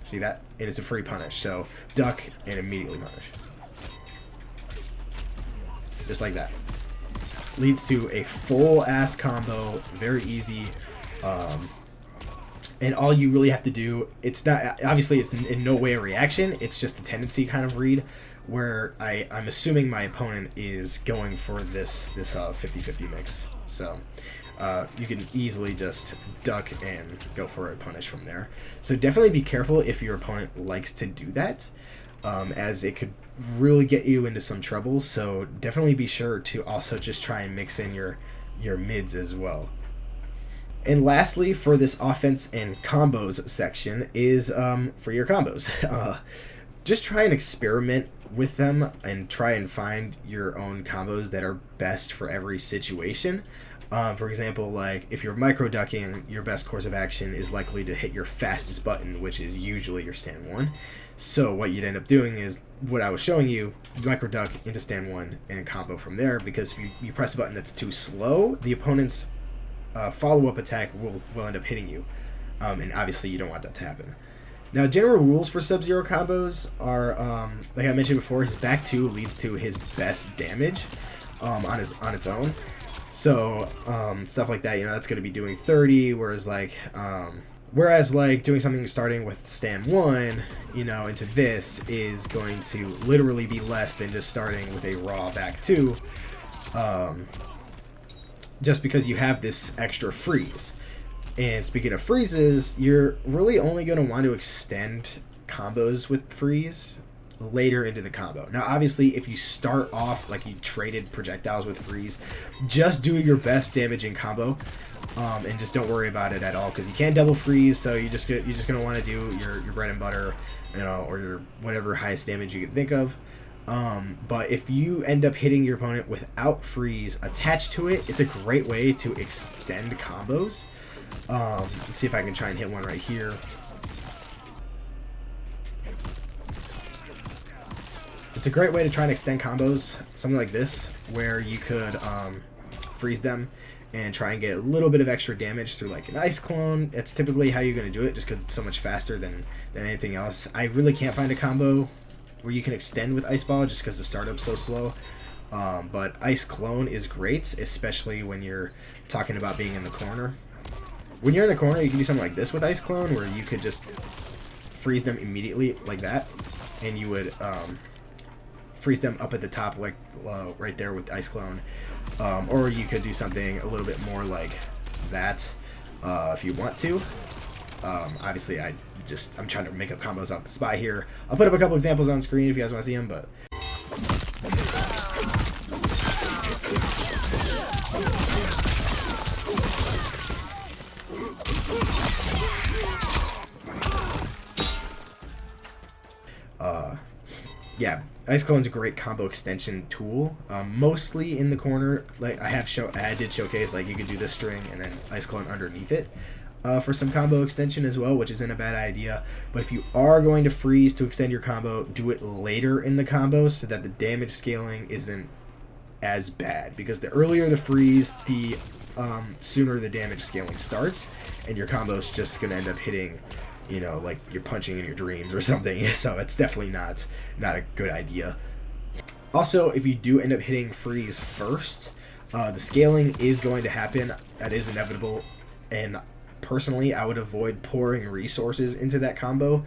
See that? And it's a free punish. So duck and immediately punish. Just like that. Leads to a full ass combo. Very easy. And all you really have to do, it's not, obviously it's in no way a reaction. It's just a tendency kind of read where I'm assuming my opponent is going for this 50-50 mix. So you can easily just duck and go for a punish from there. So definitely be careful if your opponent likes to do that, as it could really get you into some trouble. So definitely be sure to also just try and mix in your mids as well. And lastly, for this offense and combos section is for your combos. Just try and experiment with them and try and find your own combos that are best for every situation. For example, like if you're micro ducking, your best course of action is likely to hit your fastest button, which is usually your stand 1. So what you'd end up doing is what I was showing you, micro duck into stand 1 and combo from there, because if you press a button that's too slow, the opponent's follow-up attack will end up hitting you. And obviously you don't want that to happen. Now, general rules for Sub-Zero combos are, like I mentioned before, his back 2 leads to his best damage on its own. So stuff like that, that's going to be doing 30, whereas like doing something starting with stand 1, into this is going to literally be less than just starting with a raw back 2, just because you have this extra freeze. And speaking of freezes, you're really only going to want to extend combos with freeze later into the combo. Now, obviously, if you start off like you traded projectiles with freeze, just do your best damage in combo, and just don't worry about it at all, because you can't double freeze. So you're just gonna want to do your bread and butter, or your whatever highest damage you can think of. But if you end up hitting your opponent without freeze attached to it, it's a great way to extend combos. Let's see if I can try and hit one right here. It's a great way to try and extend combos, something like this, where you could freeze them and try and get a little bit of extra damage through like an ice clone. It's typically how you're going to do it, just because it's so much faster than anything else. I really can't find a combo where you can extend with ice ball, just because the startup's so slow. But ice clone is great, especially when you're talking about being in the corner. When you're in the corner, you can do something like this with ice clone, where you could just freeze them immediately like that, and you would freeze them up at the top, like right there with ice clone. Or you could do something a little bit more like that if you want to. Obviously, I'm trying to make up combos off the spot here. I'll put up a couple examples on screen if you guys want to see them, but yeah, ice clone's a great combo extension tool. Mostly in the corner, like I did showcase, like you could do this string and then ice clone underneath it for some combo extension as well, which isn't a bad idea. But if you are going to freeze to extend your combo, do it later in the combo so that the damage scaling isn't as bad, because the earlier the freeze, the sooner the damage scaling starts, and your combo is just going to end up hitting, you know, like you're punching in your dreams or something. So it's definitely not a good idea. Also, if you do end up hitting freeze first, the scaling is going to happen. That is inevitable, and personally, I would avoid pouring resources into that combo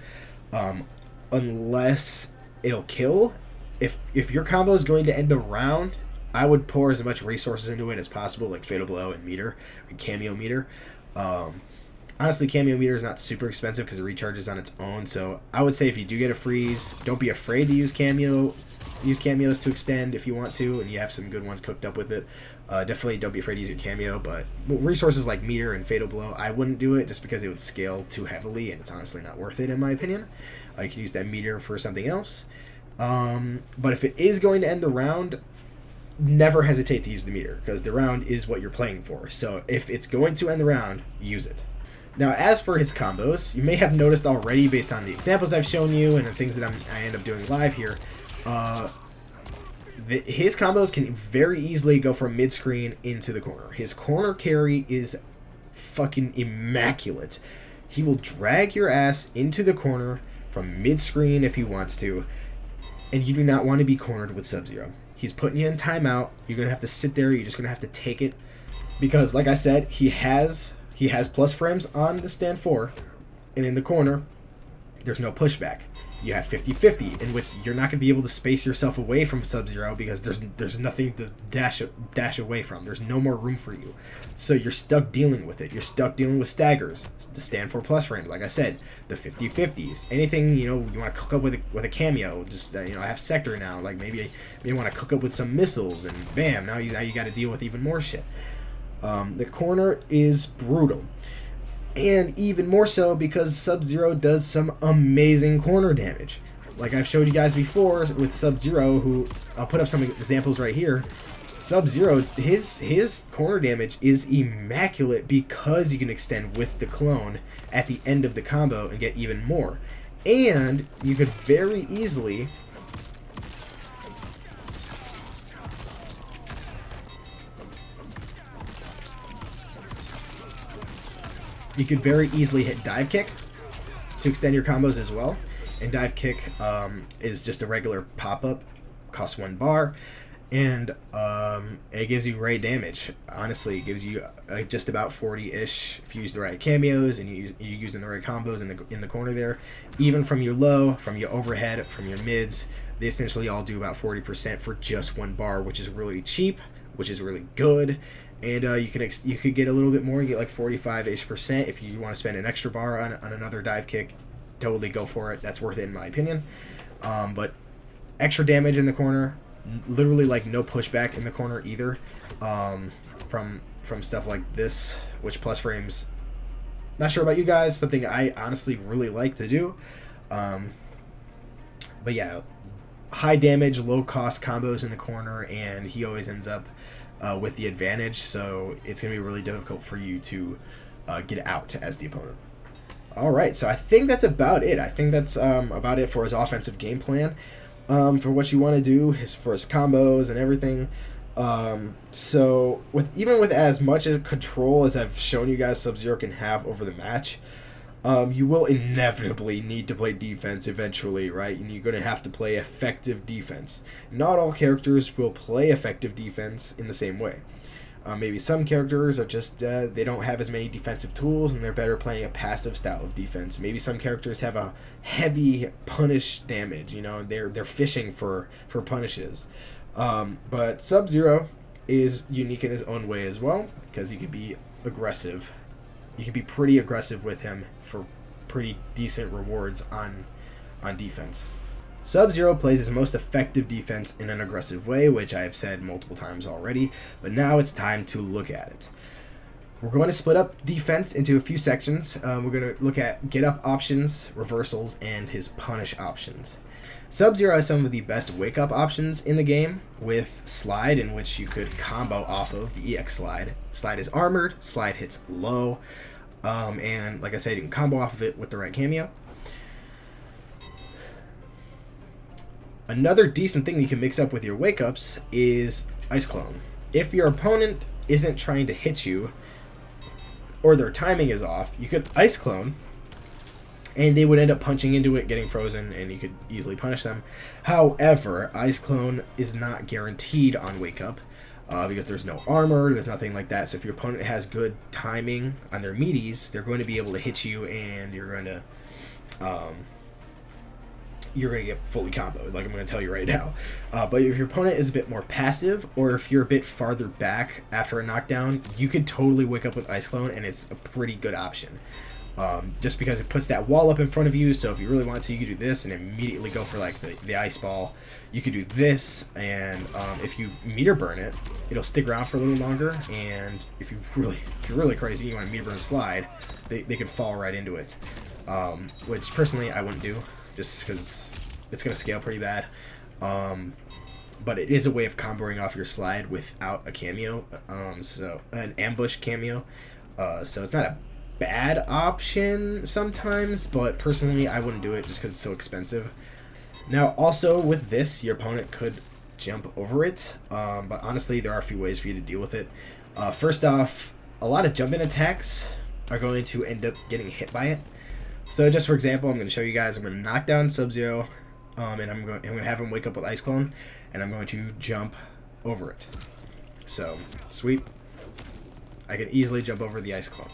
unless it'll kill. If your combo is going to end the round, I would pour as much resources into it as possible, like Fatal Blow and Meter, and Kameo Meter. Honestly, Kameo Meter is not super expensive because it recharges on its own, so I would say if you do get a freeze, don't be afraid to use Kameo. Use Kameos to extend if you want to, and you have some good ones cooked up with it. Definitely don't be afraid to use your Kameo, but resources like Meter and Fatal Blow, I wouldn't do it just because it would scale too heavily, and it's honestly not worth it in my opinion. You can use that Meter for something else. But if it is going to end the round, never hesitate to use the Meter, because the round is what you're playing for. So if it's going to end the round, use it. Now, as for his combos, you may have noticed already based on the examples I've shown you and the things that I end up doing live here, his combos can very easily go from mid-screen into the corner. His corner carry is fucking immaculate. He will drag your ass into the corner from mid-screen if he wants to, and you do not want to be cornered with Sub-Zero. He's putting you in timeout. You're going to have to sit there. You're just going to have to take it, because, like I said, he has plus frames on the stand 4, and in the corner, there's no pushback. You have 50-50, in which you're not going to be able to space yourself away from Sub-Zero because there's nothing to dash away from. There's no more room for you. So you're stuck dealing with it. You're stuck dealing with staggers, the stand 4 plus frames, like I said, the 50-50s. Anything, you know, you want to cook up with a Kameo, just, you know, I have Sector now, like maybe you want to cook up with some missiles, and bam, now you got to deal with even more shit. The corner is brutal. And even more so because Sub-Zero does some amazing corner damage. Like I've showed you guys before with Sub-Zero, who I'll put up some examples right here. Sub-Zero, his corner damage is immaculate because you can extend with the clone at the end of the combo and get even more. And you could very easily hit Dive Kick to extend your combos as well. And Dive Kick is just a regular pop-up, costs 1 bar, and it gives you great damage. Honestly, it gives you just about 40-ish if you use the right cameos and you using the right combos in the corner there. Even from your low, from your overhead, from your mids, they essentially all do about 40% for just 1 bar, which is really cheap, which is really good. And you could get a little bit more. You get like 45-ish% if you want to spend an extra bar on another Dive Kick. Totally go for it. That's worth it in my opinion. But extra damage in the corner, literally like no pushback in the corner either. From stuff like this, which plus frames, not sure about you guys, something I honestly really like to do. But yeah, high damage, low cost combos in the corner, and he always ends up with the advantage, so it's going to be really difficult for you to get out as the opponent. Alright, so I think that's about it. I think that's about it for his offensive game plan. For what you want to do, for his combos and everything. So even with as much control as I've shown you guys Sub-Zero can have over the match, you will inevitably need to play defense eventually, right? And you're going to have to play effective defense. Not all characters will play effective defense in the same way. Maybe some characters are just, they don't have as many defensive tools and they're better playing a passive style of defense. Maybe some characters have a heavy punish damage, you know, they're fishing for punishes. But Sub-Zero is unique in his own way as well, because he can be aggressive. You can be pretty aggressive with him for pretty decent rewards on defense. Sub-Zero plays his most effective defense in an aggressive way, which I have said multiple times already, but now it's time to look at it. We're going to split up defense into a few sections. We're going to look at get-up options, reversals, and his punish options. Sub-Zero has some of the best wake-up options in the game, with Slide, in which you could combo off of the EX Slide. Slide is armored, Slide hits low, and like I said, you can combo off of it with the right cameo. Another decent thing you can mix up with your wake ups is Ice Clone. If your opponent isn't trying to hit you or their timing is off, you could Ice Clone and they would end up punching into it, getting frozen, and you could easily punish them. However, Ice Clone is not guaranteed on wake up because there's no armor, there's nothing like that. So if your opponent has good timing on their meaties, they're going to be able to hit you, and you're going to get fully comboed, like I'm going to tell you right now. But if your opponent is a bit more passive, or if you're a bit farther back after a knockdown, you could totally wake up with Ice Clone, and it's a pretty good option. Just because it puts that wall up in front of you, so if you really want to, you could do this and immediately go for like the ice ball. You could do this, and if you meter burn it, it'll stick around for a little longer. And if you're really crazy, you want to meter burn slide, they could fall right into it. Which personally I wouldn't do, just because it's gonna scale pretty bad. But it is a way of comboing off your slide without a cameo, so an ambush cameo. So it's not a bad option sometimes, but personally I wouldn't do it just because it's so expensive. Now also with this, your opponent could jump over it, but honestly there are a few ways for you to deal with it. First off, a lot of jump-in attacks are going to end up getting hit by it. So just for example, I'm going to show you guys, I'm going to knock down Sub-Zero, and I'm going to have him wake up with Ice Clone, and I'm going to jump over it. So sweep, I can easily jump over the Ice Clone.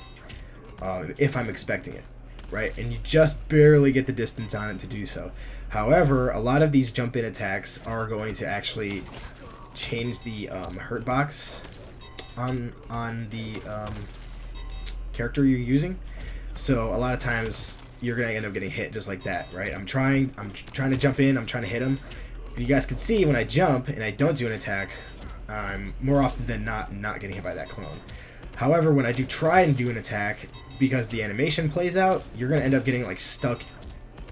If I'm expecting it, right? And you just barely get the distance on it to do so. However, a lot of these jump-in attacks are going to actually change the hurt box on the character you're using. So a lot of times you're gonna end up getting hit just like that, right? I'm trying to jump in, I'm trying to hit him. And you guys can see when I jump and I don't do an attack, I'm more often than not getting hit by that clone. However, when I do try and do an attack, because the animation plays out, you're going to end up getting like stuck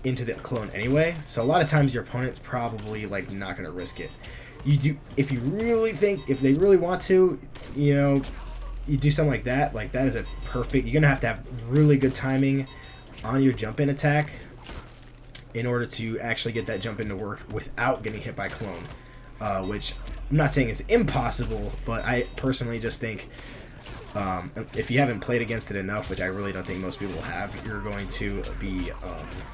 into the clone anyway. So a lot of times your opponent's probably like not going to risk it. You do, if you really think, if they really want to, you know, you do something like that is a perfect, you're going to have really good timing on your jump in attack in order to actually get that jump in to work without getting hit by clone, which I'm not saying is impossible, but I personally just think if you haven't played against it enough, which I really don't think most people have, you're going to be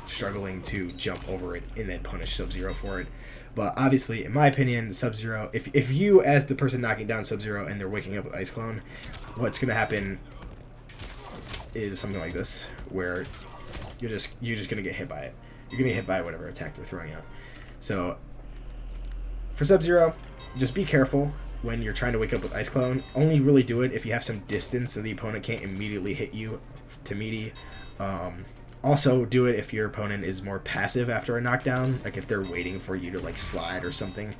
struggling to jump over it and then punish Sub-Zero for it. But obviously, in my opinion, Sub-Zero, if you as the person knocking down Sub-Zero and they're waking up with Ice Clone, what's going to happen is something like this, where you're just going to get hit by it. You're going to get hit by whatever attack they're throwing out. So for Sub-Zero, just be careful when you're trying to wake up with Ice Clone. Only really do it if you have some distance so the opponent can't immediately hit you to meaty. Also do it if your opponent is more passive after a knockdown, like if they're waiting for you to like slide or something,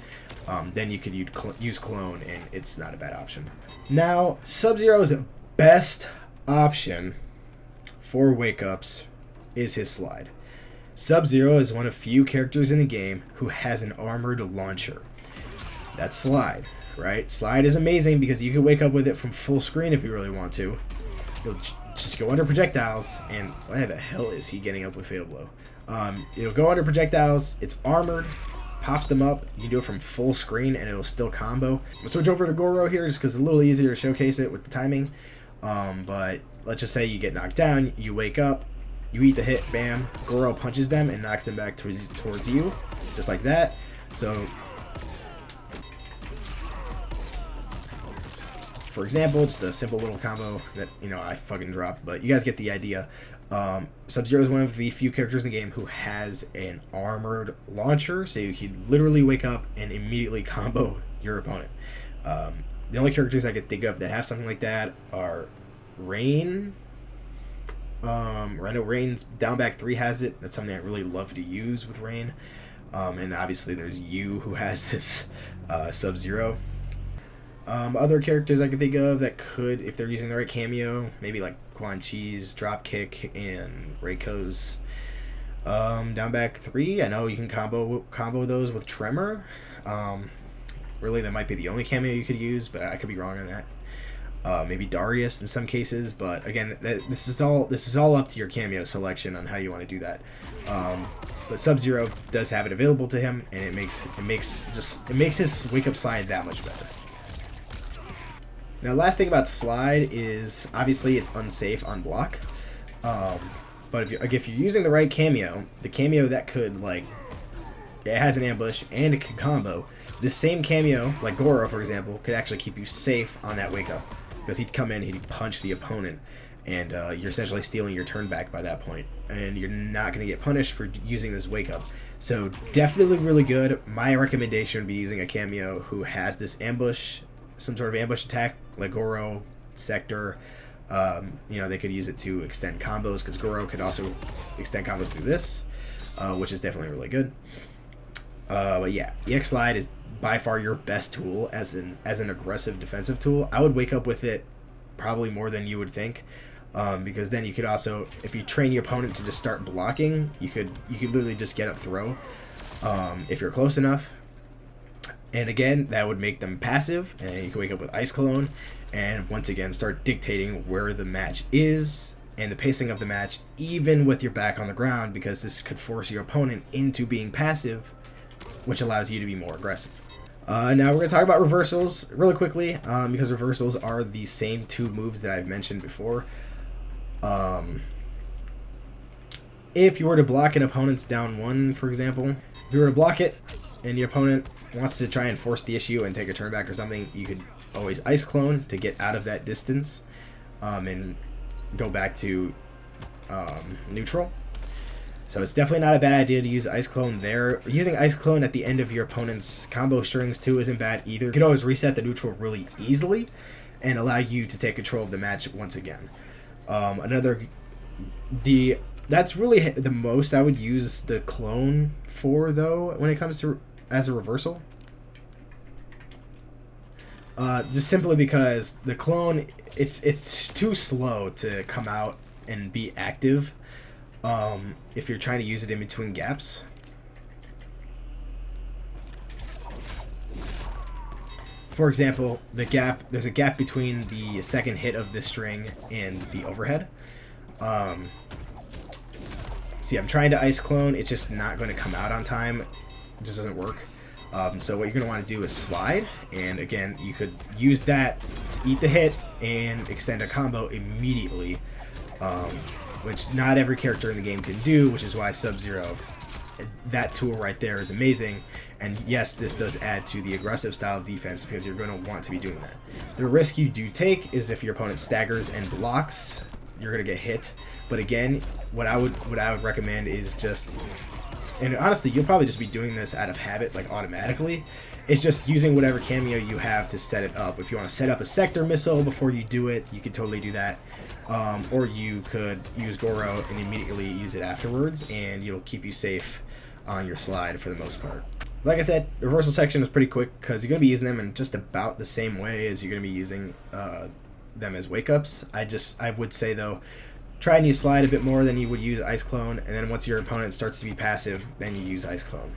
then you could use clone and it's not a bad option. Now, Sub-Zero's best option for wake ups is his slide. Sub-Zero is one of few characters in the game who has an armored launcher. That's slide. Right? Slide is amazing because you can wake up with it from full screen if you really want to. You'll just go under projectiles, and why the hell is he getting up with Fatal Blow? It'll go under projectiles, it's armored, pops them up, you can do it from full screen and it'll still combo. We'll switch over to Goro here just because it's a little easier to showcase it with the timing. But let's just say you get knocked down, you wake up, you eat the hit, bam, Goro punches them and knocks them back towards you, just like that. So for example, just a simple little combo that, you know, I fucking dropped, but you guys get the idea. Sub-Zero is one of the few characters in the game who has an armored launcher, so you can literally wake up and immediately combo your opponent. The only characters I could think of that have something like that are Rain. I know Rain's down back 3 has it. That's something I really love to use with Rain. And obviously there's Yu who has this Sub-Zero. Other characters I can think of that could, if they're using the right cameo, maybe like Quan Chi's Dropkick and Reiko's down back 3. I know you can combo those with Tremor. Really, that might be the only cameo you could use, but I could be wrong on that. maybe Darius in some cases. But again, this is all up to your Kameo selection on how you want to do that. But Sub-Zero does have it available to him, and it makes his wake up slide that much better. Now, last thing about slide is obviously it's unsafe on block. But if you're using the right Kameo, the Kameo that could, like, it has an ambush and it can combo. This same Kameo, like Goro for example, could actually keep you safe on that wake up, because he'd come in, he'd punch the opponent, and you're essentially stealing your turn back by that point, and you're not going to get punished for using this wake up. So definitely really good. My recommendation would be using a Kameo who has this ambush, some sort of ambush attack, like Goro, Sector. You know, they could use it to extend combos, because Goro could also extend combos through this, which is definitely really good. But yeah, EX Slide is by far your best tool as an aggressive defensive tool. I would wake up with it probably more than you would think, because then you could also, if you train your opponent to just start blocking, you could literally just get up throw if you're close enough. And again, that would make them passive, and you can wake up with Ice Cologne, and once again start dictating where the match is and the pacing of the match, even with your back on the ground, because this could force your opponent into being passive, which allows you to be more aggressive. Now we're going to talk about reversals really quickly, because reversals are the same two moves that I've mentioned before. If you were to block an opponent's down one, for example, if you were to block it and your opponent wants to try and force the issue and take a turn back or something, you could always Ice Clone to get out of that distance, and go back to neutral. So it's definitely not a bad idea to use Ice Clone there. Using Ice Clone at the end of your opponent's combo strings too isn't bad either. You can always reset the neutral really easily and allow you to take control of the match once again. That's really the most I would use the clone for, though, when it comes to as a reversal. Just simply because the clone, it's too slow to come out and be active if you're trying to use it in between gaps. For example, there's a gap between the second hit of this string and the overhead. See, I'm trying to Ice Clone, it's just not going to come out on time. It just doesn't work. So what you're going to want to do is slide, and again, you could use that to eat the hit and extend a combo immediately, which not every character in the game can do, which is why Sub-Zero, that tool right there, is amazing. And yes, this does add to the aggressive style of defense, because you're going to want to be doing that. The risk you do take is if your opponent staggers and blocks, you're going to get hit. But again, what I would recommend is just, and honestly, you'll probably just be doing this out of habit, like automatically. It's just using whatever Kameo you have to set it up. If you want to set up a Sector missile before you do it, you could totally do that. Or you could use Goro and immediately use it afterwards, and it'll keep you safe on your slide for the most part. Like I said, the reversal section is pretty quick, because you're going to be using them in just about the same way as you're going to be using them as wake-ups. I would say, though, try and use slide a bit more than you would use Ice Clone, and then once your opponent starts to be passive, then you use Ice Clone.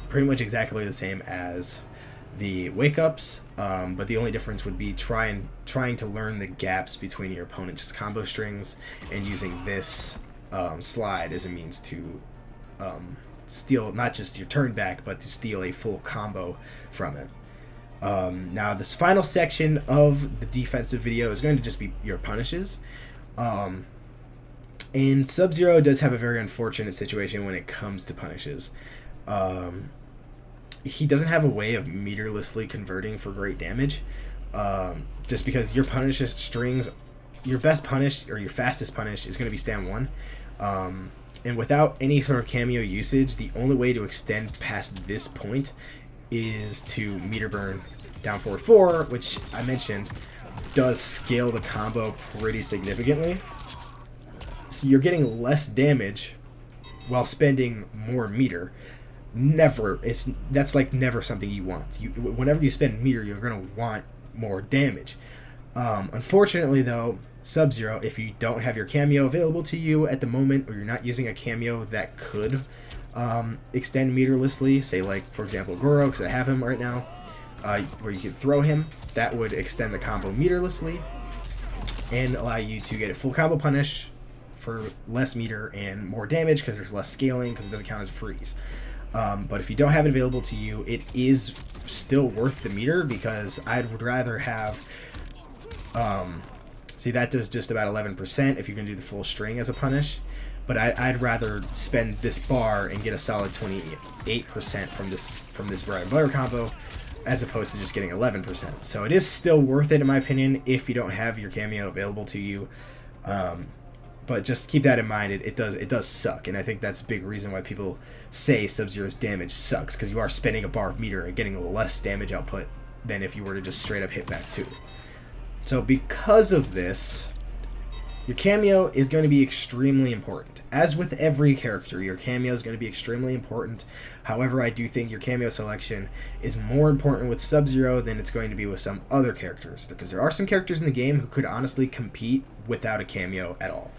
Pretty much exactly the same as the wake-ups, but the only difference would be trying to learn the gaps between your opponent's combo strings, and using this slide as a means to steal not just your turn back, but to steal a full combo from it. Now, this final section of the defensive video is going to just be your punishes. And Sub-Zero does have a very unfortunate situation when it comes to punishes. He doesn't have a way of meterlessly converting for great damage, just because your punish strings, your best punish or your fastest punish is going to be stand 1. And without any sort of Kameo usage, the only way to extend past this point is to meter burn down forward 4, which I mentioned does scale the combo pretty significantly. So you're getting less damage while spending more meter. That's like never something you want. Whenever you spend meter, you're gonna want more damage. Unfortunately, though, Sub-Zero, if you don't have your Kameo available to you at the moment, or you're not using a Kameo that could extend meterlessly, say like for example Goro, because I have him right now, where you can throw him. That would extend the combo meterlessly and allow you to get a full combo punish for less meter and more damage because there's less scaling because it doesn't count as a freeze. But if you don't have it available to you, it is still worth the meter because I would rather have... see, that does just about 11% if you're going to do the full string as a punish. But I'd rather spend this bar and get a solid 28% from this bread and butter combo as opposed to just getting 11%. So it is still worth it in my opinion if you don't have your Kameo available to you. But just keep that in mind. It does suck, and I think that's a big reason why people say Sub-Zero's damage sucks, because you are spending a bar of meter and getting less damage output than if you were to just straight up hit back 2. So because of this, your Kameo is going to be extremely important. As with every character, your Kameo is going to be extremely important. However, I do think your Kameo selection is more important with Sub-Zero than it's going to be with some other characters, because there are some characters in the game who could honestly compete without a Kameo at all.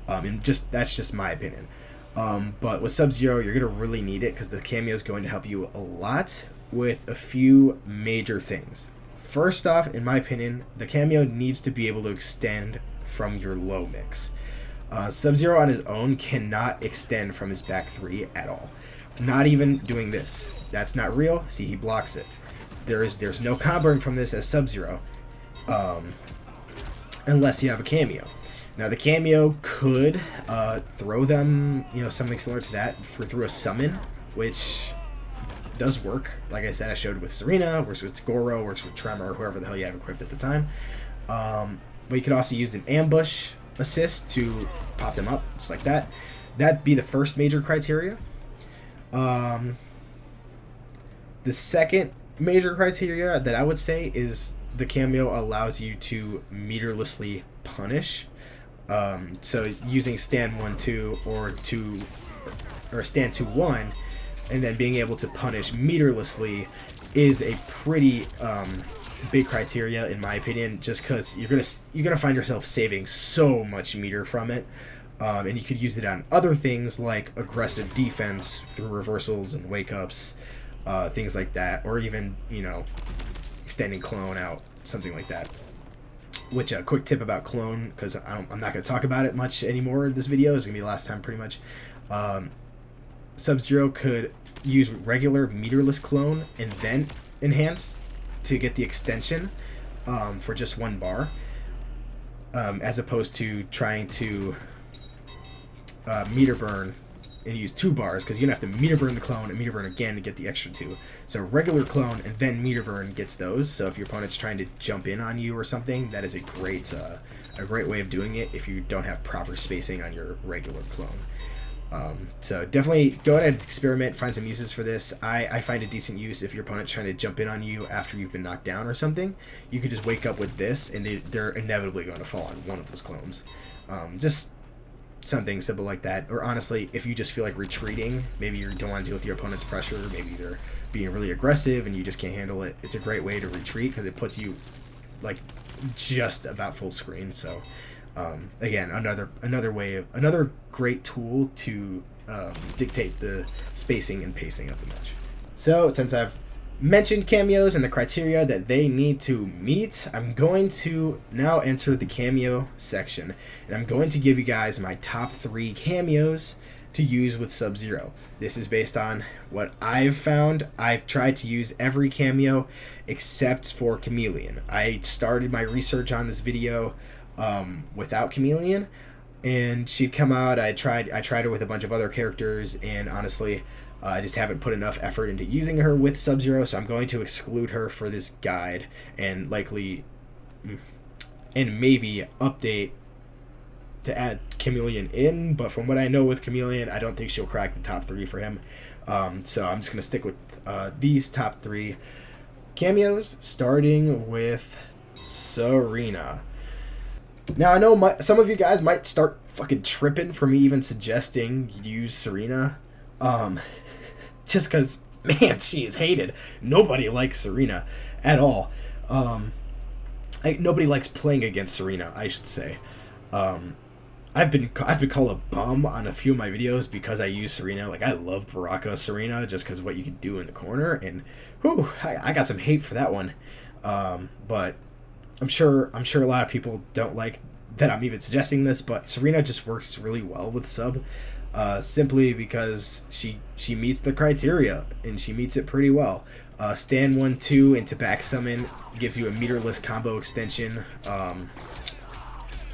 And that's just my opinion. But with Sub-Zero, you're going to really need it because the Kameo is going to help you a lot with a few major things. First off, in my opinion, the Kameo needs to be able to extend from your low mix. Sub-Zero on his own cannot extend from his back 3 at all. Not even doing this. That's not real. See, he blocks it. There's no comboing from this as Sub-Zero, unless you have a Kameo. Now the Kameo could throw them, something similar to that through a summon, which does work. Like I said, I showed with Serena, works with Goro, works with Tremor, or whoever the hell you have equipped at the time. But you could also use an ambush assist to pop them up, just like that. That'd be the first major criteria. The second major criteria that I would say is the Kameo allows you to meterlessly punish. So using stand 1-2 or stand 2-1, and then being able to punish meterlessly is a pretty big criteria in my opinion, just because you're gonna find yourself saving so much meter from it, and you could use it on other things like aggressive defense through reversals and wake ups, things like that, or even extending clone out, something like that. Which a quick tip about clone, because I'm not going to talk about it much anymore in this video. It's going to be the last time pretty much. Sub-Zero could use regular meterless clone and then enhance to get the extension for just 1 bar, as opposed to trying to meter burn and use 2 bars, because you're going to have to meter burn the clone and meter burn again to get the extra 2. So regular clone and then meter burn gets those. So if your opponent's trying to jump in on you or something, that is a great way of doing it if you don't have proper spacing on your regular clone. So definitely go ahead and experiment, find some uses for this. I find a decent use if your opponent's trying to jump in on you after you've been knocked down or something. You could just wake up with this and they're inevitably going to fall on one of those clones. Just something simple like that. Or honestly, if you just feel like retreating, maybe you don't want to deal with your opponent's pressure, maybe they're being really aggressive and you just can't handle it, it's a great way to retreat because it puts you like just about full screen. So again, another great tool to dictate the spacing and pacing of the match. So since I've mentioned Kameos and the criteria that they need to meet, I'm going to now enter the Kameo section, and I'm going to give you guys my top 3 Kameos to use with Sub-Zero. This is based on what I've found. I've tried to use every Kameo except for Chameleon. I started my research on this video without Chameleon, and she'd come out. I tried her with a bunch of other characters, and honestly, I just haven't put enough effort into using her with Sub-Zero, so I'm going to exclude her for this guide and likely and maybe update to add Chameleon in. But from what I know with Chameleon, I don't think she'll crack the top 3 for him. So I'm just going to stick with these top 3 Kameos, starting with Serena. Now, I know some of you guys might start fucking tripping for me even suggesting you use Serena. Just because, man, she is hated. Nobody likes Serena at all. Nobody likes playing against Serena, I should say. I've been called a bum on a few of my videos because I use Serena. Like, I love Baraka Serena just because of what you can do in the corner, and whew, I got some hate for that one. But I'm sure a lot of people don't like that I'm even suggesting this, but Serena just works really well with sub, simply because she meets the criteria and she meets it pretty well. Stand 1-2 into back summon gives you a meterless combo extension.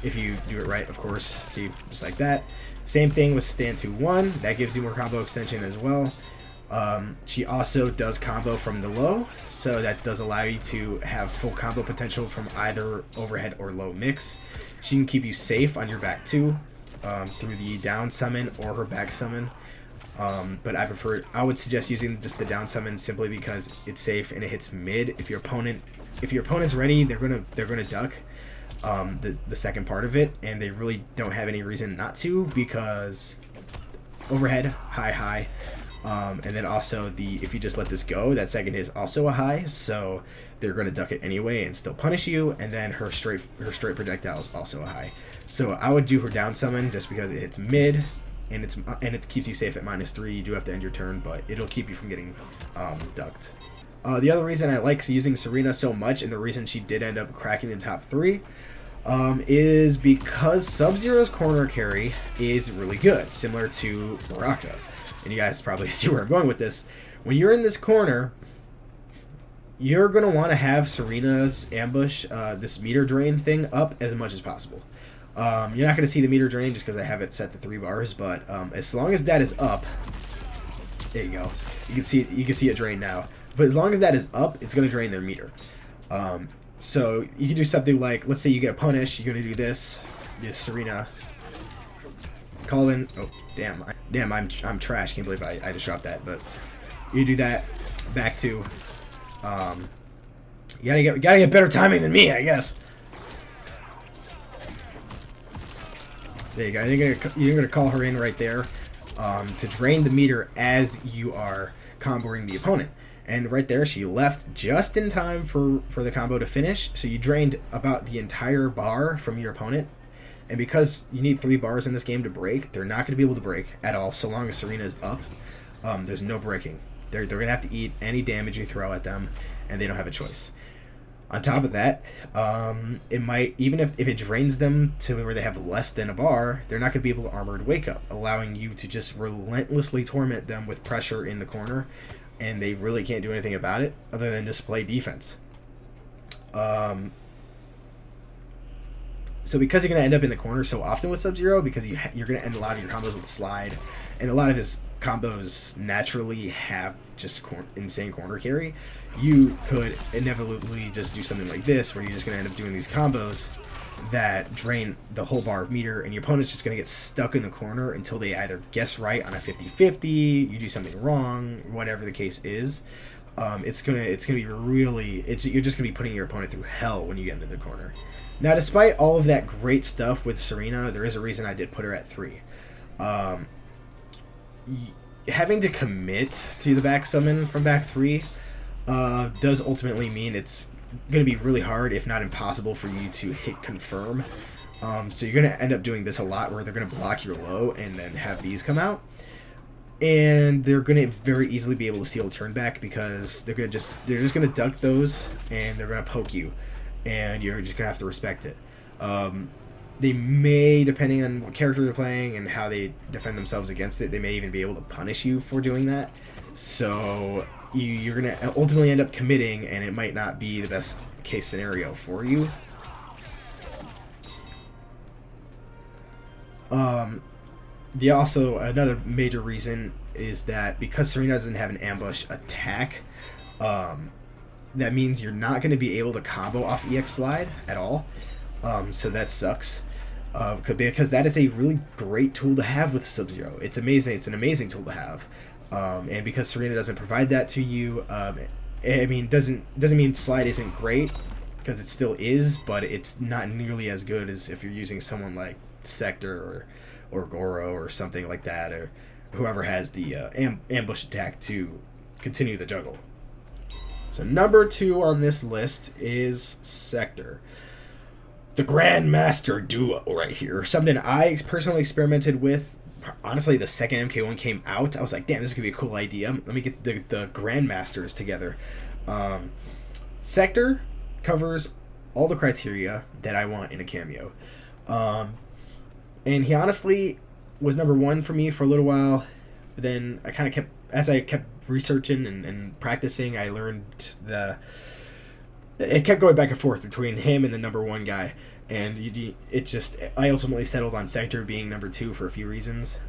If you do it right, of course. See, just like that. Same thing with stand 2-1. That gives you more combo extension as well. She also does combo from the low, so that does allow you to have full combo potential from either overhead or low mix. She can keep you safe on your back 2 through the down summon or her back summon. But I would suggest using just the down summon simply because it's safe and it hits mid. If your opponent's ready, they're gonna duck the second part of it, and they really don't have any reason not to, because overhead high, and then also if you just let this go, that second hit is also a high, so they're gonna duck it anyway and still punish you, and then her straight projectile is also a high. So I would do her down summon just because it hits mid. And it keeps you safe at -3. You do have to end your turn, but it'll keep you from getting ducked. The other reason I like using Serena so much, and the reason she did end up cracking the top 3, is because Sub-Zero's corner carry is really good, similar to Baraka. And you guys probably see where I'm going with this. When you're in this corner, you're going to want to have Serena's ambush, this meter drain thing, up as much as possible. You're not going to see the meter drain just because I have it set to 3 bars, but as long as that is up, there you go. You can see it drain now. But as long as that is up, it's going to drain their meter. So you can do something like, let's say you get a punish, you're going to do this Serena. Call in. Oh, damn! I'm trash. Can't believe I just dropped that. But you do that. Back to. You gotta get better timing than me, I guess. There you go. You're gonna call her in right there, to drain the meter as you are comboing the opponent. And right there, she left just in time for the combo to finish. So you drained about the entire bar from your opponent. And because you need 3 bars in this game to break, they're not going to be able to break at all so long as Serena is up. There's no breaking. They're going to have to eat any damage you throw at them, and they don't have a choice. On top of that, it might, even if it drains them to where they have less than a bar, they're not going to be able to armored wake up, allowing you to just relentlessly torment them with pressure in the corner, and they really can't do anything about it other than just play defense. So because you're going to end up in the corner so often with Sub-Zero, because you're going to end a lot of your combos with slide, and a lot of his combos naturally have just insane corner carry, you could inevitably just do something like this, where you're just going to end up doing these combos that drain the whole bar of meter, and your opponent's just going to get stuck in the corner until they either guess right on a 50-50, you do something wrong, whatever the case is. It's gonna be really, you're just gonna be putting your opponent through hell when you get into the corner. Now, despite all of that great stuff with Serena, there is a reason I did put her at 3. Having to commit to the back summon from back 3 does ultimately mean it's going to be really hard, if not impossible, for you to hit confirm. So you're going to end up doing this a lot, where they're going to block your low and then have these come out. And they're going to very easily be able to steal a turn back, because they're just going to duck those, and they're going to poke you. And you're just going to have to respect it. They may, depending on what character they're playing and how they defend themselves against it, they may even be able to punish you for doing that. So you're going to ultimately end up committing, and it might not be the best case scenario for you. Also, another major reason is that because Serena doesn't have an ambush attack, that means you're not going to be able to combo off EX Slide at all. So that sucks. Because that is a really great tool to have with Sub-Zero. It's amazing. It's an amazing tool to have. And because Serena doesn't provide that to you, I mean, doesn't mean Slide isn't great, because it still is, but it's not nearly as good as if you're using someone like Sector or Goro or something like that, or whoever has the ambush attack to continue the juggle. So number 2 on this list is Sector. the Grandmaster duo right here. Something I personally experimented with. Honestly, the second MK1 came out, I was like, damn, this could be a cool idea. Let me get the Grandmasters together. Sector covers all the criteria that I want in a Kameo. And he honestly was number one for me for a little while. But then I kind of kept, as I kept researching and practicing, I learned it kept going back and forth between him and the number one guy. And I ultimately settled on Sector being number two for a few reasons,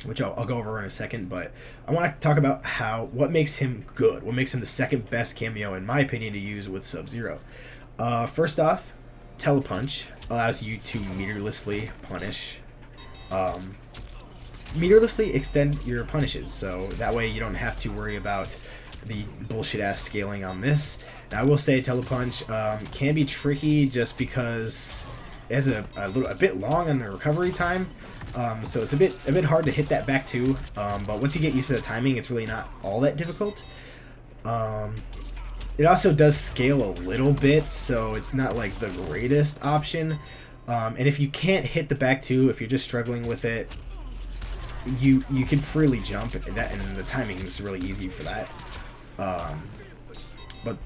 which I'll go over in a second. But I want to talk about what makes him good, what makes him the second best Kameo, in my opinion, to use with Sub-Zero. First off, Telepunch allows you to meterlessly punish, meterlessly extend your punishes, so that way you don't have to worry about the bullshit ass scaling on this. And I will say Telepunch can be tricky just because it has a bit long on the recovery time, so it's a bit hard to hit that back too. But once you get used to the timing, it's really not all that difficult. It also does scale a little bit, so it's not like the greatest option. And if you can't hit the back two, if you're just struggling with it, you can freely jump, and the timing is really easy for that. But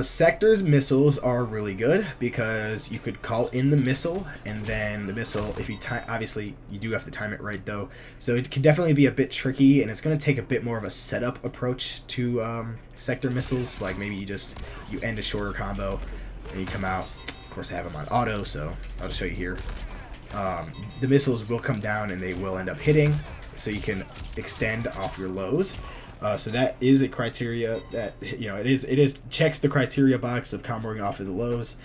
Sector's missiles are really good because you could call in the missile, and then the missile, if you obviously you do have to time it right though, so it can definitely be a bit tricky, and it's going to take a bit more of a setup approach to Sector missiles. Like maybe you end a shorter combo and you come out. Of course I have them on auto, so I'll just show you here. The missiles will come down and they will end up hitting, so you can extend off your lows. So that is a criteria that, it is checks the criteria box of comboing off of the lows.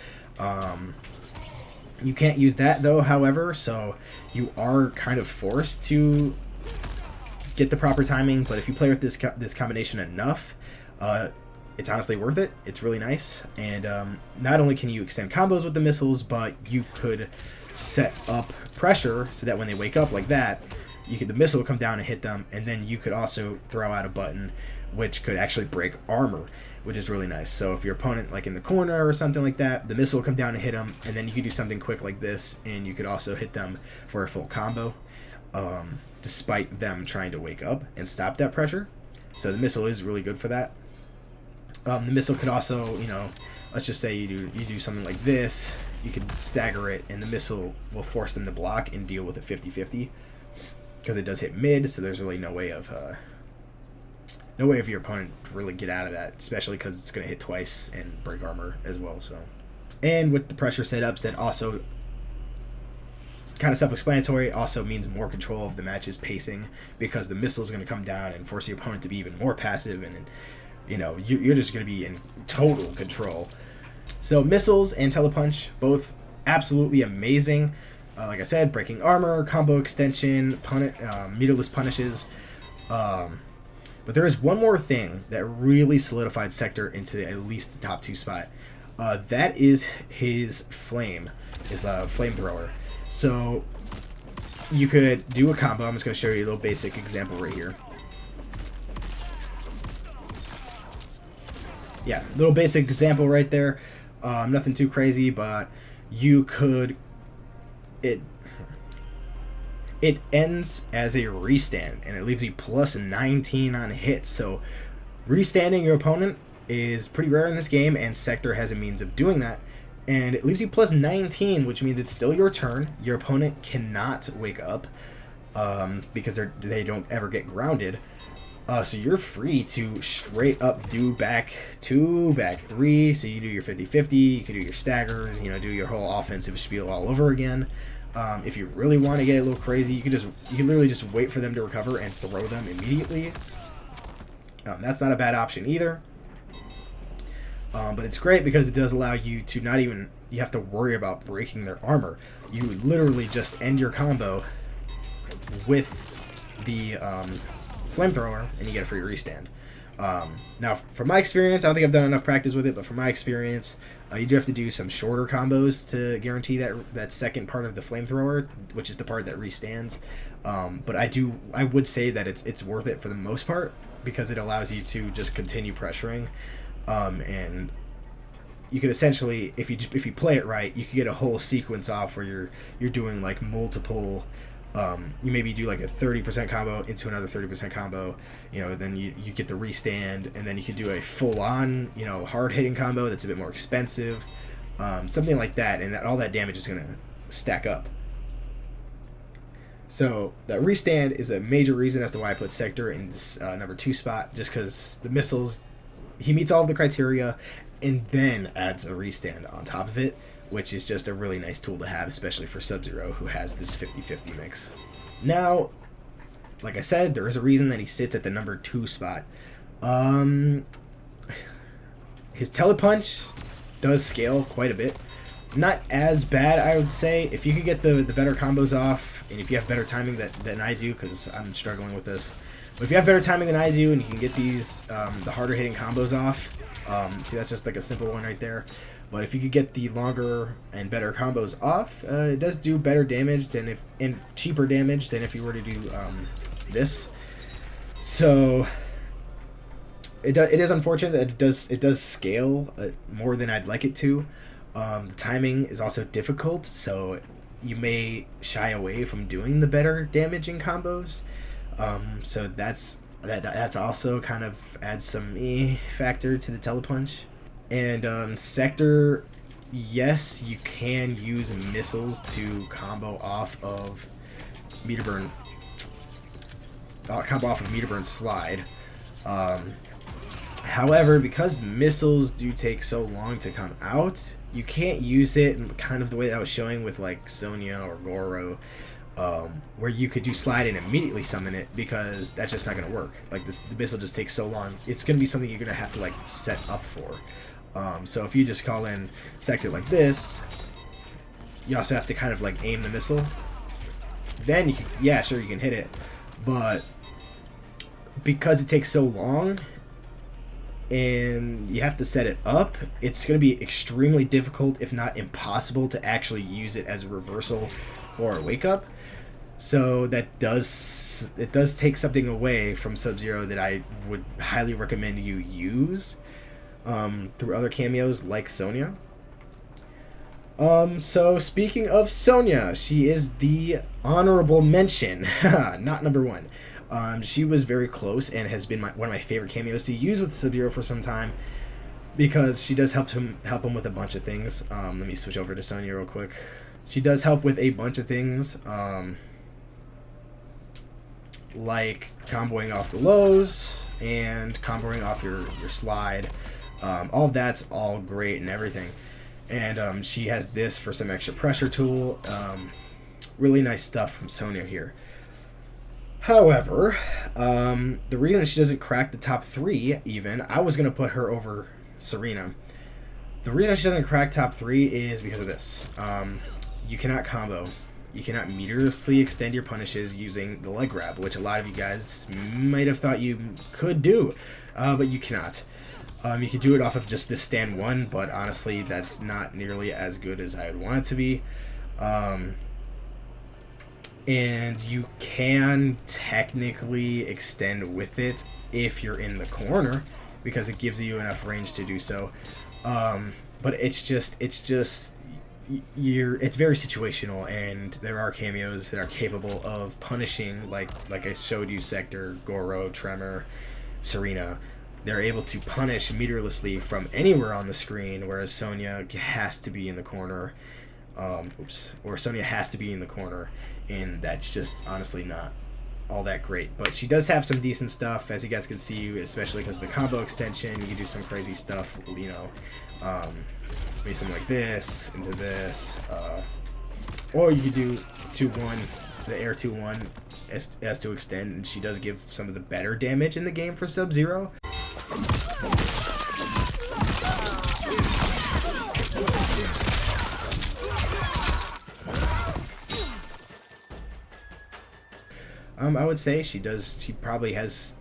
You can't use that though, however, so you are kind of forced to get the proper timing. But if you play with this combination enough, it's honestly worth it. It's really nice, and not only can you extend combos with the missiles, but you could set up pressure so that when they wake up like that, the missile will come down and hit them, and then you could also throw out a button which could actually break armor, which is really nice. So if your opponent like in the corner or something like that, the missile will come down and hit them, and then you could do something quick like this, and you could also hit them for a full combo, despite them trying to wake up and stop that pressure. So the missile is really good for that. The missile could also, let's just say you do something like this, you could stagger it, and the missile will force them to block and deal with a 50-50. Because it does hit mid, so there's really no way of your opponent to really get out of that, especially because it's going to hit twice and break armor as well. So, and with the pressure setups, that also kind of self-explanatory, also means more control of the match's pacing, because the missile is going to come down and force the opponent to be even more passive, and you're just going to be in total control. So missiles and Telepunch, both absolutely amazing. Like I said, breaking armor, combo extension, meterless punishes. But there is one more thing that really solidified Sector into at least the top 2 spot. That is his flamethrower. So you could do a combo. I'm just going to show you a little basic example right here. Yeah, little basic example right there. Nothing too crazy, but you could... It ends as a restand, and it leaves you plus 19 on hits. So restanding your opponent is pretty rare in this game, and Sector has a means of doing that. And it leaves you plus 19, which means it's still your turn. Your opponent cannot wake up because they don't ever get grounded. So you're free to straight up do back 2, back 3. So you do your 50-50, you can do your staggers, do your whole offensive spiel all over again. If you really want to get a little crazy, you can literally just wait for them to recover and throw them immediately. That's not a bad option either. But it's great because it does allow you to you have to worry about breaking their armor. You literally just end your combo with the flamethrower, and you get a free restand. Now, from my experience, I don't think I've done enough practice with it, but from my experience, you do have to do some shorter combos to guarantee that second part of the flamethrower, which is the part that restands. But I would say that it's worth it for the most part, because it allows you to just continue pressuring, and you could essentially, if you play it right, you could get a whole sequence off where you're doing like multiple. You maybe do like a 30% combo into another 30% combo, then you get the restand, and then you could do a full-on, hard-hitting combo that's a bit more expensive, something like that, and all that damage is going to stack up. So that restand is a major reason as to why I put Sector in this number 2 spot, just because the missiles, he meets all of the criteria, and then adds a restand on top of it, which is just a really nice tool to have, especially for Sub-Zero, who has this 50-50 mix. Now, like I said, there is a reason that he sits at the number 2 spot. His Telepunch does scale quite a bit. Not as bad, I would say. If you could get the better combos off, and if you have better timing than I do, because I'm struggling with this. But if you have better timing than I do, and you can get these, the harder hitting combos off, see, that's just like a simple one right there. But if you could get the longer and better combos off, it does do better damage and cheaper damage than if you were to do this. So it is unfortunate that it does scale more than I'd like it to. The timing is also difficult, so you may shy away from doing the better damaging combos. So that's also kind of adds some factor to the Telepunch. And Sector, yes, you can use missiles to combo off of Meter Burn Slide. However, because missiles do take so long to come out, you can't use it in kind of the way that I was showing with like Sonya or Goro, where you could do slide and immediately summon it, because that's just not going to work. Like the missile just takes so long. It's going to be something you're going to have to like set up for. So if you just call in Sector like this, you also have to kind of like aim the missile. Then you can, yeah, sure, you can hit it, but because it takes so long and you have to set it up, it's going to be extremely difficult, if not impossible, to actually use it as a reversal or a wake up. So it does take something away from Sub-Zero that I would highly recommend you use through other cameos like Sonya. So speaking of Sonya, she is the honorable mention, not number 1. She was very close and has been one of my favorite cameos to use with Sub-Zero for some time, because she does help him with a bunch of things. Let me switch over to Sonya real quick. She does help with a bunch of things, like comboing off the lows and comboing off your slide. All of that's all great and everything. And she has this for some extra pressure tool. Really nice stuff from Sonya here. However, the reason she doesn't crack the top 3 even, I was going to put her over Serena. The reason she doesn't crack top 3 is because of this. You cannot combo. You cannot meterlessly extend your punishes using the leg grab, which a lot of you guys might have thought you could do, but you cannot. You can do it off of just this stand 1, but honestly, that's not nearly as good as I would want it to be. And you can technically extend with it if you're in the corner, because it gives you enough range to do so. But it's very situational, and there are cameos that are capable of punishing, like I showed you, Sector, Goro, Tremor, Serena. They're able to punish meterlessly from anywhere on the screen, whereas Sonya has to be in the corner. Or Sonya has to be in the corner, and that's just honestly not all that great. But she does have some decent stuff, as you guys can see, especially because of the combo extension. You can do some crazy stuff, maybe something like this into this, or you could do 2-1, the air 2-1 as to extend, and she does give some of the better damage in the game for Sub-Zero. I would say she probably has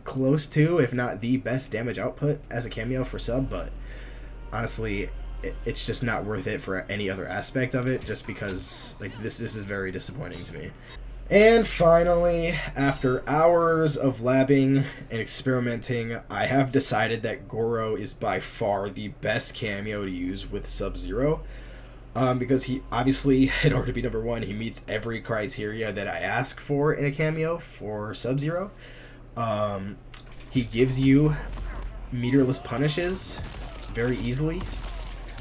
close to, if not the best damage output as a cameo for Sub, but honestly, it's just not worth it for any other aspect of it, just because like this is very disappointing to me. And finally, after hours of labbing and experimenting, I have decided that Goro is by far the best cameo to use with Sub-Zero. Because he obviously, in order to be number one, he meets every criteria that I ask for in a cameo for Sub-Zero. He gives you meterless punishes very easily.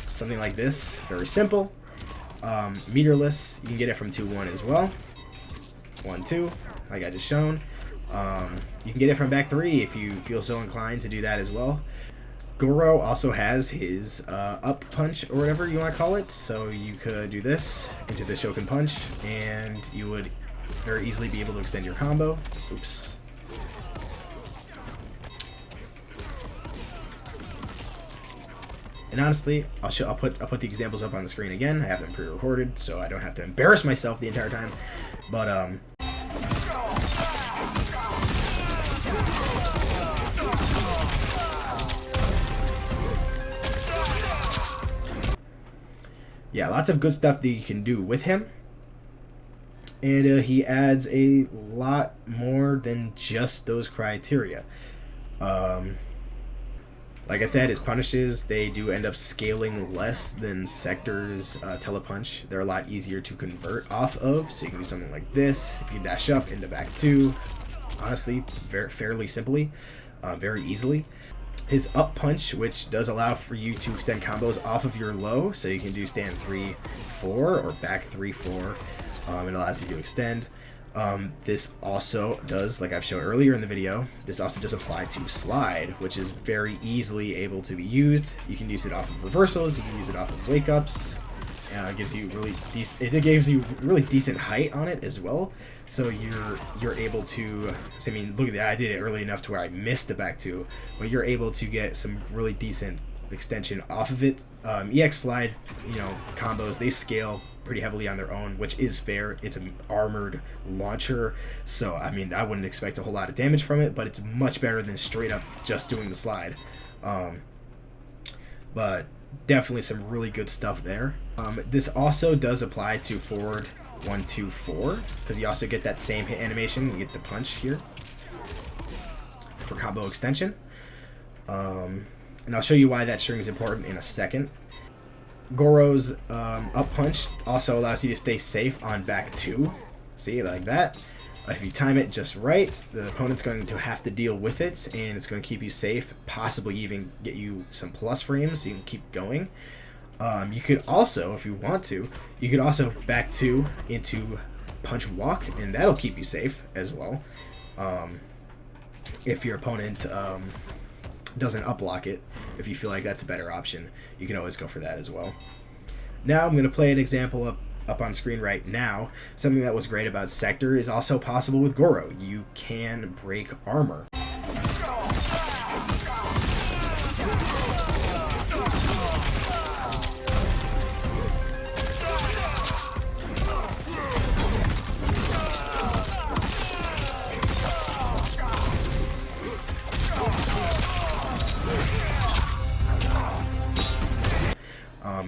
Something like this, very simple. Meterless, you can get it from 2-1 as well. 1-2, like I just shown. You can get it from back 3 if you feel so inclined to do that as well. Goro also has his up punch, or whatever you want to call it, so you could do this into the Shokin punch, and you would very easily be able to extend your combo. Oops. And honestly, I'll put the examples up on the screen again. I have them pre-recorded, so I don't have to embarrass myself the entire time. But yeah, lots of good stuff that you can do with him. And he adds a lot more than just those criteria. Like I said, his punishes, they do end up scaling less than Sector's telepunch. They're a lot easier to convert off of, so you can do something like this. You can dash up into back 2. Honestly, fairly simply, very easily. His up punch, which does allow for you to extend combos off of your low, so you can do stand 3-4 or back 3-4. It allows you to extend. This also does, like I've shown earlier in the video, this also does apply to slide, which is very easily able to be used. You can use it off of reversals, you can use it off of wake ups. It gives you really decent height on it as well. So you're able to, I mean, look at that, I did it early enough to where I missed the back 2, but you're able to get some really decent extension off of it. EX slide, combos, they scale pretty heavily on their own, which is fair. It's an armored launcher, so I mean, I wouldn't expect a whole lot of damage from it, but it's much better than straight up just doing the slide. But definitely some really good stuff there. This also does apply to forward 1-2-4, because you also get that same hit animation. You get the punch here for combo extension. And I'll show you why that string is important in a second. Goro's up punch also allows you to stay safe on back 2. See, like that. If you time it just right, the opponent's going to have to deal with it, and it's going to keep you safe, possibly even get you some plus frames so you can keep going. You could also, if you want to, you could also back 2 into punch walk, and that'll keep you safe as well. If your opponent doesn't up block it, if you feel like that's a better option, you can always go for that as well. Now I'm going to play an example up on screen right now. Something that was great about Sector is also possible with Goro. You can break armor.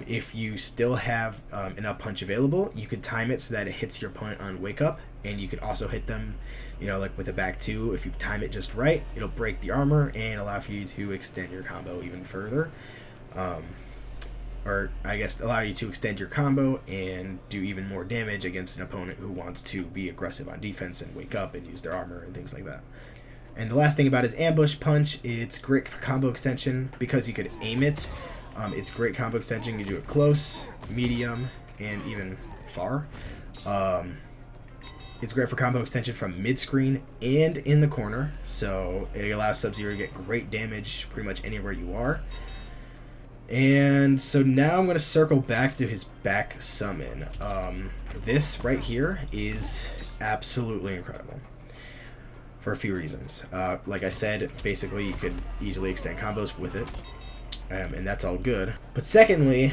If you still have an up punch available, you could time it so that it hits your opponent on wake up, and you could also hit them, like with a back 2. If you time it just right, it'll break the armor and allow for you to extend your combo even further. Or I guess allow you to extend your combo and do even more damage against an opponent who wants to be aggressive on defense and wake up and use their armor and things like that. And the last thing about his ambush punch, it's great for combo extension because you could aim it. It's great combo extension. You do it close, medium, and even far. It's great for combo extension from mid-screen and in the corner, so it allows Sub-Zero to get great damage pretty much anywhere you are. And so now I'm going to circle back to his back summon. This right here is absolutely incredible for a few reasons. Like I said, basically you could easily extend combos with it. And that's all good. But secondly,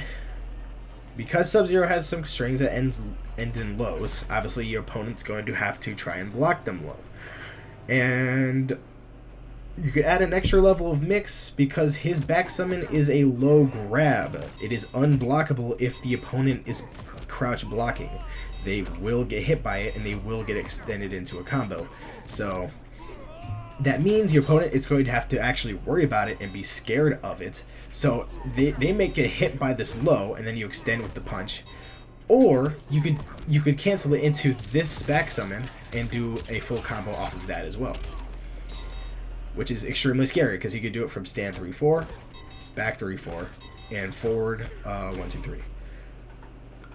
because Sub-Zero has some strings that end in lows, obviously your opponent's going to have to try and block them low. And you could add an extra level of mix because his back summon is a low grab. It is unblockable if the opponent is crouch blocking. they will get hit by it and they will get extended into a combo. So that means your opponent is going to have to actually worry about it and be scared of it. So they may get hit by this low, and then you extend with the punch. Or you could cancel it into this back summon and do a full combo off of that as well, which is extremely scary because you could do it from stand 3-4, back 3-4, and forward 1-2-3.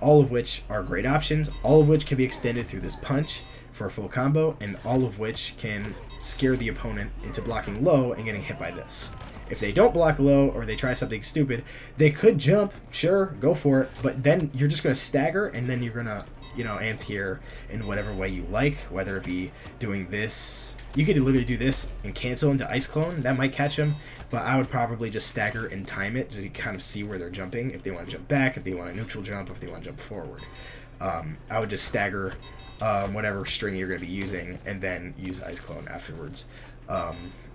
All of which are great options, all of which can be extended through this punch for a full combo, and all of which can scare the opponent into blocking low and getting hit by this. If they don't block low or they try something stupid, they could jump, sure, go for it, but then you're just going to stagger, and then you're going to, anti-air in whatever way you like, whether it be doing this. You could literally do this and cancel into Ice Clone. That might catch them, but I would probably just stagger and time it just to kind of see where they're jumping. If they want to jump back, if they want a neutral jump, if they want to jump forward. I would just stagger whatever string you're going to be using and then use Ice Clone afterwards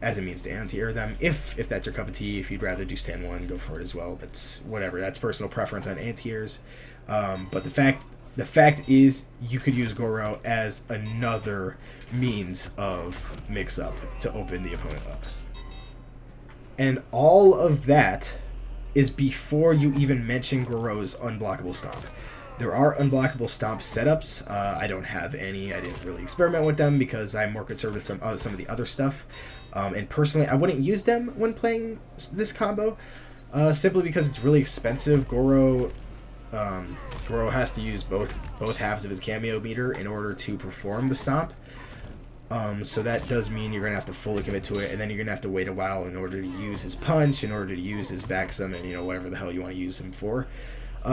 as a means to anti-air them. If that's your cup of tea, if you'd rather do stand 1, go for it as well. That's whatever. That's personal preference on anti-airs. But the fact is, you could use Goro as another means of mix-up to open the opponent up. And all of that is before you even mention Goro's unblockable stomp. There are unblockable stomp setups. I don't have any. I didn't really experiment with them because I'm more concerned with some of the other stuff. And personally, I wouldn't use them when playing this combo, simply because it's really expensive. Goro has to use both halves of his Kameo meter in order to perform the stomp. So that does mean you're going to have to fully commit to it, and then you're going to have to wait a while in order to use his punch, in order to use his back summon, whatever the hell you want to use him for.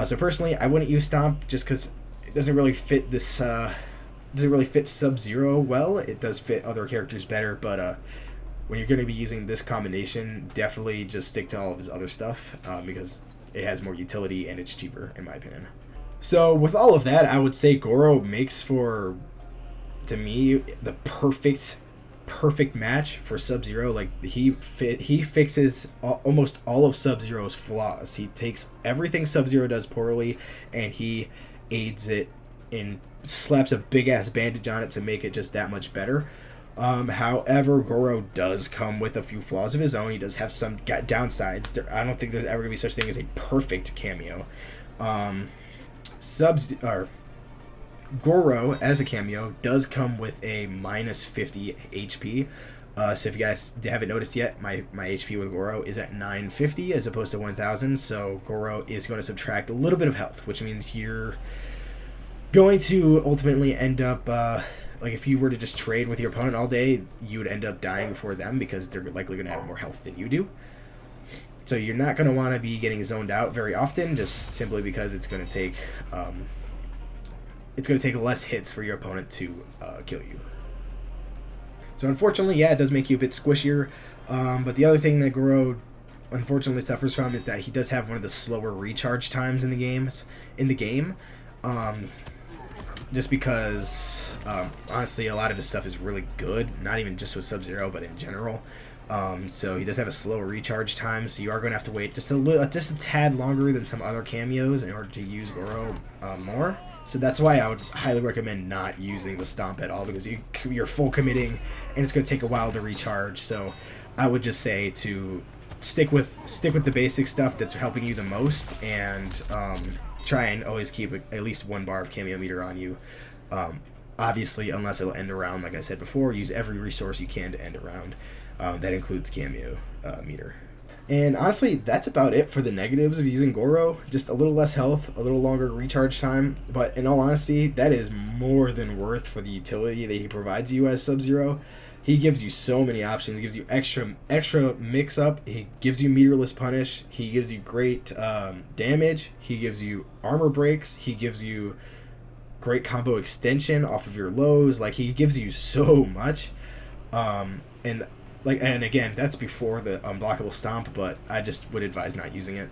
So personally, I wouldn't use Stomp just because it doesn't really fit this. Doesn't really fit Sub-Zero well. It does fit other characters better, but when you're going to be using this combination, definitely just stick to all of his other stuff because it has more utility and it's cheaper, in my opinion. So with all of that, I would say Goro makes for, to me, the perfect match for Sub-Zero. Like he fixes almost all of Sub-Zero's flaws. He takes everything Sub-Zero does poorly and he aids it and slaps a big ass bandage on it to make it just that much better. However, Goro does come with a few flaws of his own. He does have some downsides. I don't think there's ever gonna be such thing as a perfect Kameo. Goro as a Kameo does come with a minus 50 HP. So if you guys haven't noticed yet, my HP with Goro is at 950 as opposed to 1000. So Goro is going to subtract a little bit of health, which means you're going to ultimately end up like if you were to just trade with your opponent all day, you would end up dying before them because they're likely going to have more health than you do. So you're not going to want to be getting zoned out very often, just simply because it's going to take less hits for your opponent to kill you. So unfortunately, yeah, it does make you a bit squishier. But the other thing that Goro unfortunately suffers from is that he does have one of the slower recharge times in the game. Just because honestly, a lot of his stuff is really good, not even just with Sub-Zero, but in general. So he does have a slower recharge time, so you are going to have to wait just a tad longer than some other Kameos in order to use Goro more. So that's why I would highly recommend not using the Stomp at all, because you're full committing and it's going to take a while to recharge. So I would just say to stick with the basic stuff that's helping you the most, and try and always keep at least 1 bar of Kameo meter on you. Obviously, unless it'll end a round, like I said before, use every resource you can to end a round. That includes Kameo meter. And honestly, that's about it for the negatives of using Goro. Just a little less health, a little longer recharge time, but in all honesty, that is more than worth for the utility that he provides you as Sub-Zero. He gives you so many options. He gives you extra mix-up. He gives you meterless punish. He gives you great damage. He gives you armor breaks. He gives you great combo extension off of your lows. Like, he gives you so much. And again, that's before the unblockable Stomp, but I just would advise not using it.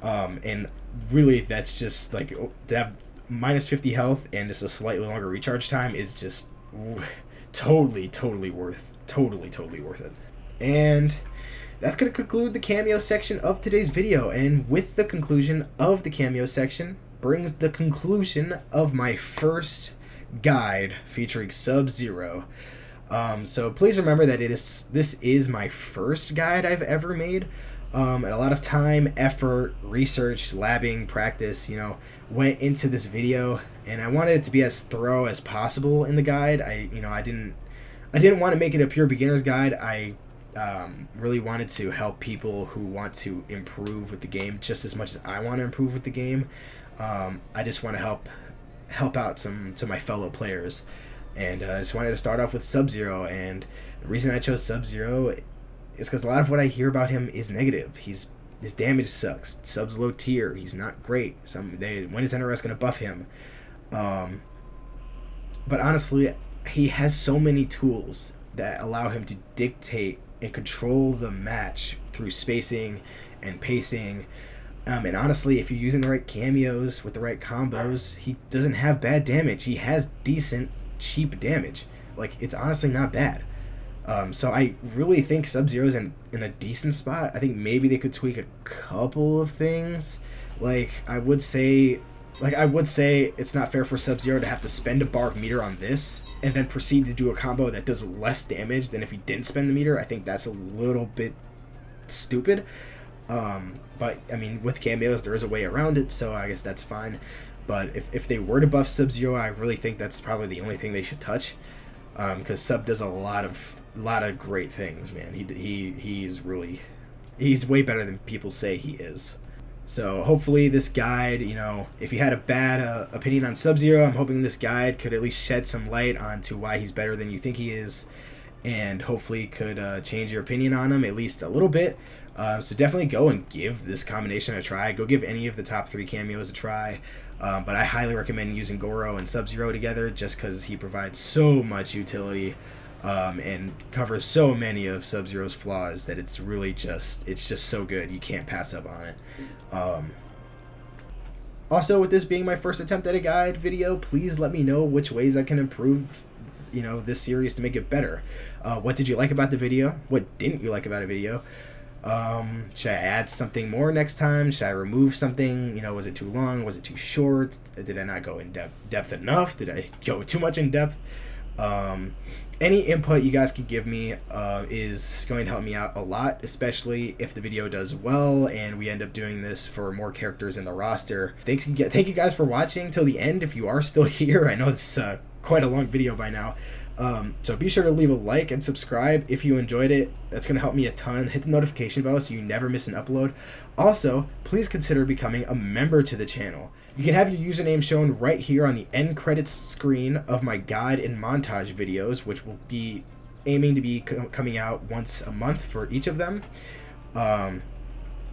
And really, that's just like to have minus 50 health and just a slightly longer recharge time is just totally worth it. And that's going to conclude the Kameo section of today's video. And with the conclusion of the Kameo section, brings the conclusion of my first guide featuring Sub-Zero. So please remember that this is my first guide I've ever made. And a lot of time, effort, research, labbing, practice, went into this video, and I wanted it to be as thorough as possible in the guide. I didn't want to make it a pure beginner's guide. I really wanted to help people who want to improve with the game just as much as I want to improve with the game. I just want to help out to my fellow players, and I just wanted to start off with Sub-Zero. And the reason I chose Sub-Zero is because a lot of what I hear about him is negative. His damage sucks. Sub's low tier. He's not great. When is NRS going to buff him? But honestly, he has so many tools that allow him to dictate and control the match through spacing and pacing. And honestly, if you're using the right cameos with the right combos, he doesn't have bad damage. He has decent, cheap damage. Like, it's honestly not bad. So I really think Sub-Zero's in a decent spot. I think maybe they could tweak a couple of things. I would say it's not fair for Sub-Zero to have to spend a bar of meter on this and then proceed to do a combo that does less damage than if he didn't spend the meter. I think that's a little bit stupid. But I mean, with cameos, there is a way around it, so I guess that's fine. But if they were to buff Sub-Zero, I really think that's probably the only thing they should touch. Because Sub does a lot of great things, man. He's way better than people say he is. So hopefully this guide, if you had a bad opinion on Sub-Zero, I'm hoping this guide could at least shed some light onto why he's better than you think he is, and hopefully could change your opinion on him at least a little bit. So definitely go and give this combination a try. Go give any of the top 3 cameos a try. But I highly recommend using Goro and Sub-Zero together just because he provides so much utility and covers so many of Sub-Zero's flaws that it's just so good. You can't pass up on it. Also, with this being my first attempt at a guide video, please let me know which ways I can improve this series to make it better. What did you like about the video? What didn't you like about a video? Should I add something more next time? Should I remove something? Was it too long? Was it too short? Did I not go in depth enough? Did I go too much in depth? Any input you guys can give me is going to help me out a lot, especially if the video does well and we end up doing this for more characters in the roster. Thank you guys for watching till the end if you are still here. I know it's quite a long video by now. So be sure to leave a like and subscribe if you enjoyed it. That's going to help me a ton. Hit the notification bell so you never miss an upload. Also, please consider becoming a member to the channel. You can have your username shown right here on the end credits screen of my guide and montage videos, which will be aiming to be coming out once a month for each of them.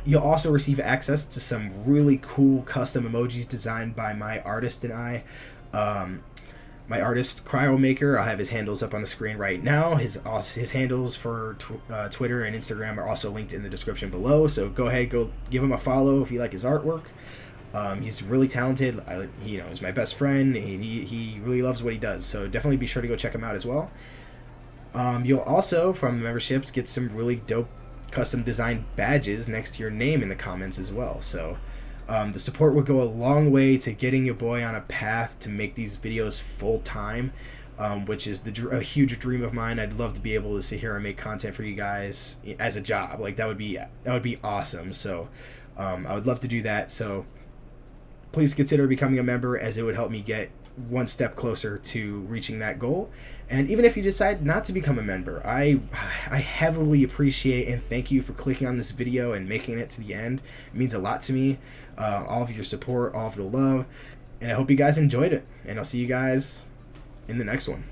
You'll also receive access to some really cool custom emojis designed by my artist and I. My artist, Cryomaker, I'll have his handles up on the screen right now. His handles for Twitter and Instagram are also linked in the description below, so go ahead, go give him a follow if you like his artwork. He's really talented. He's my best friend. He really loves what he does, so definitely be sure to go check him out as well. You'll also, from the memberships, get some really dope custom designed badges next to your name in the comments as well, so the support would go a long way to getting your boy on a path to make these videos full-time, which is a huge dream of mine. I'd love to be able to sit here and make content for you guys as a job. That would be awesome. So I would love to do that. So please consider becoming a member, as it would help me get one step closer to reaching that goal. And even if you decide not to become a member, I heavily appreciate and thank you for clicking on this video and making it to the end. It means a lot to me, all of your support, all of the love, and I hope you guys enjoyed it, and I'll see you guys in the next one.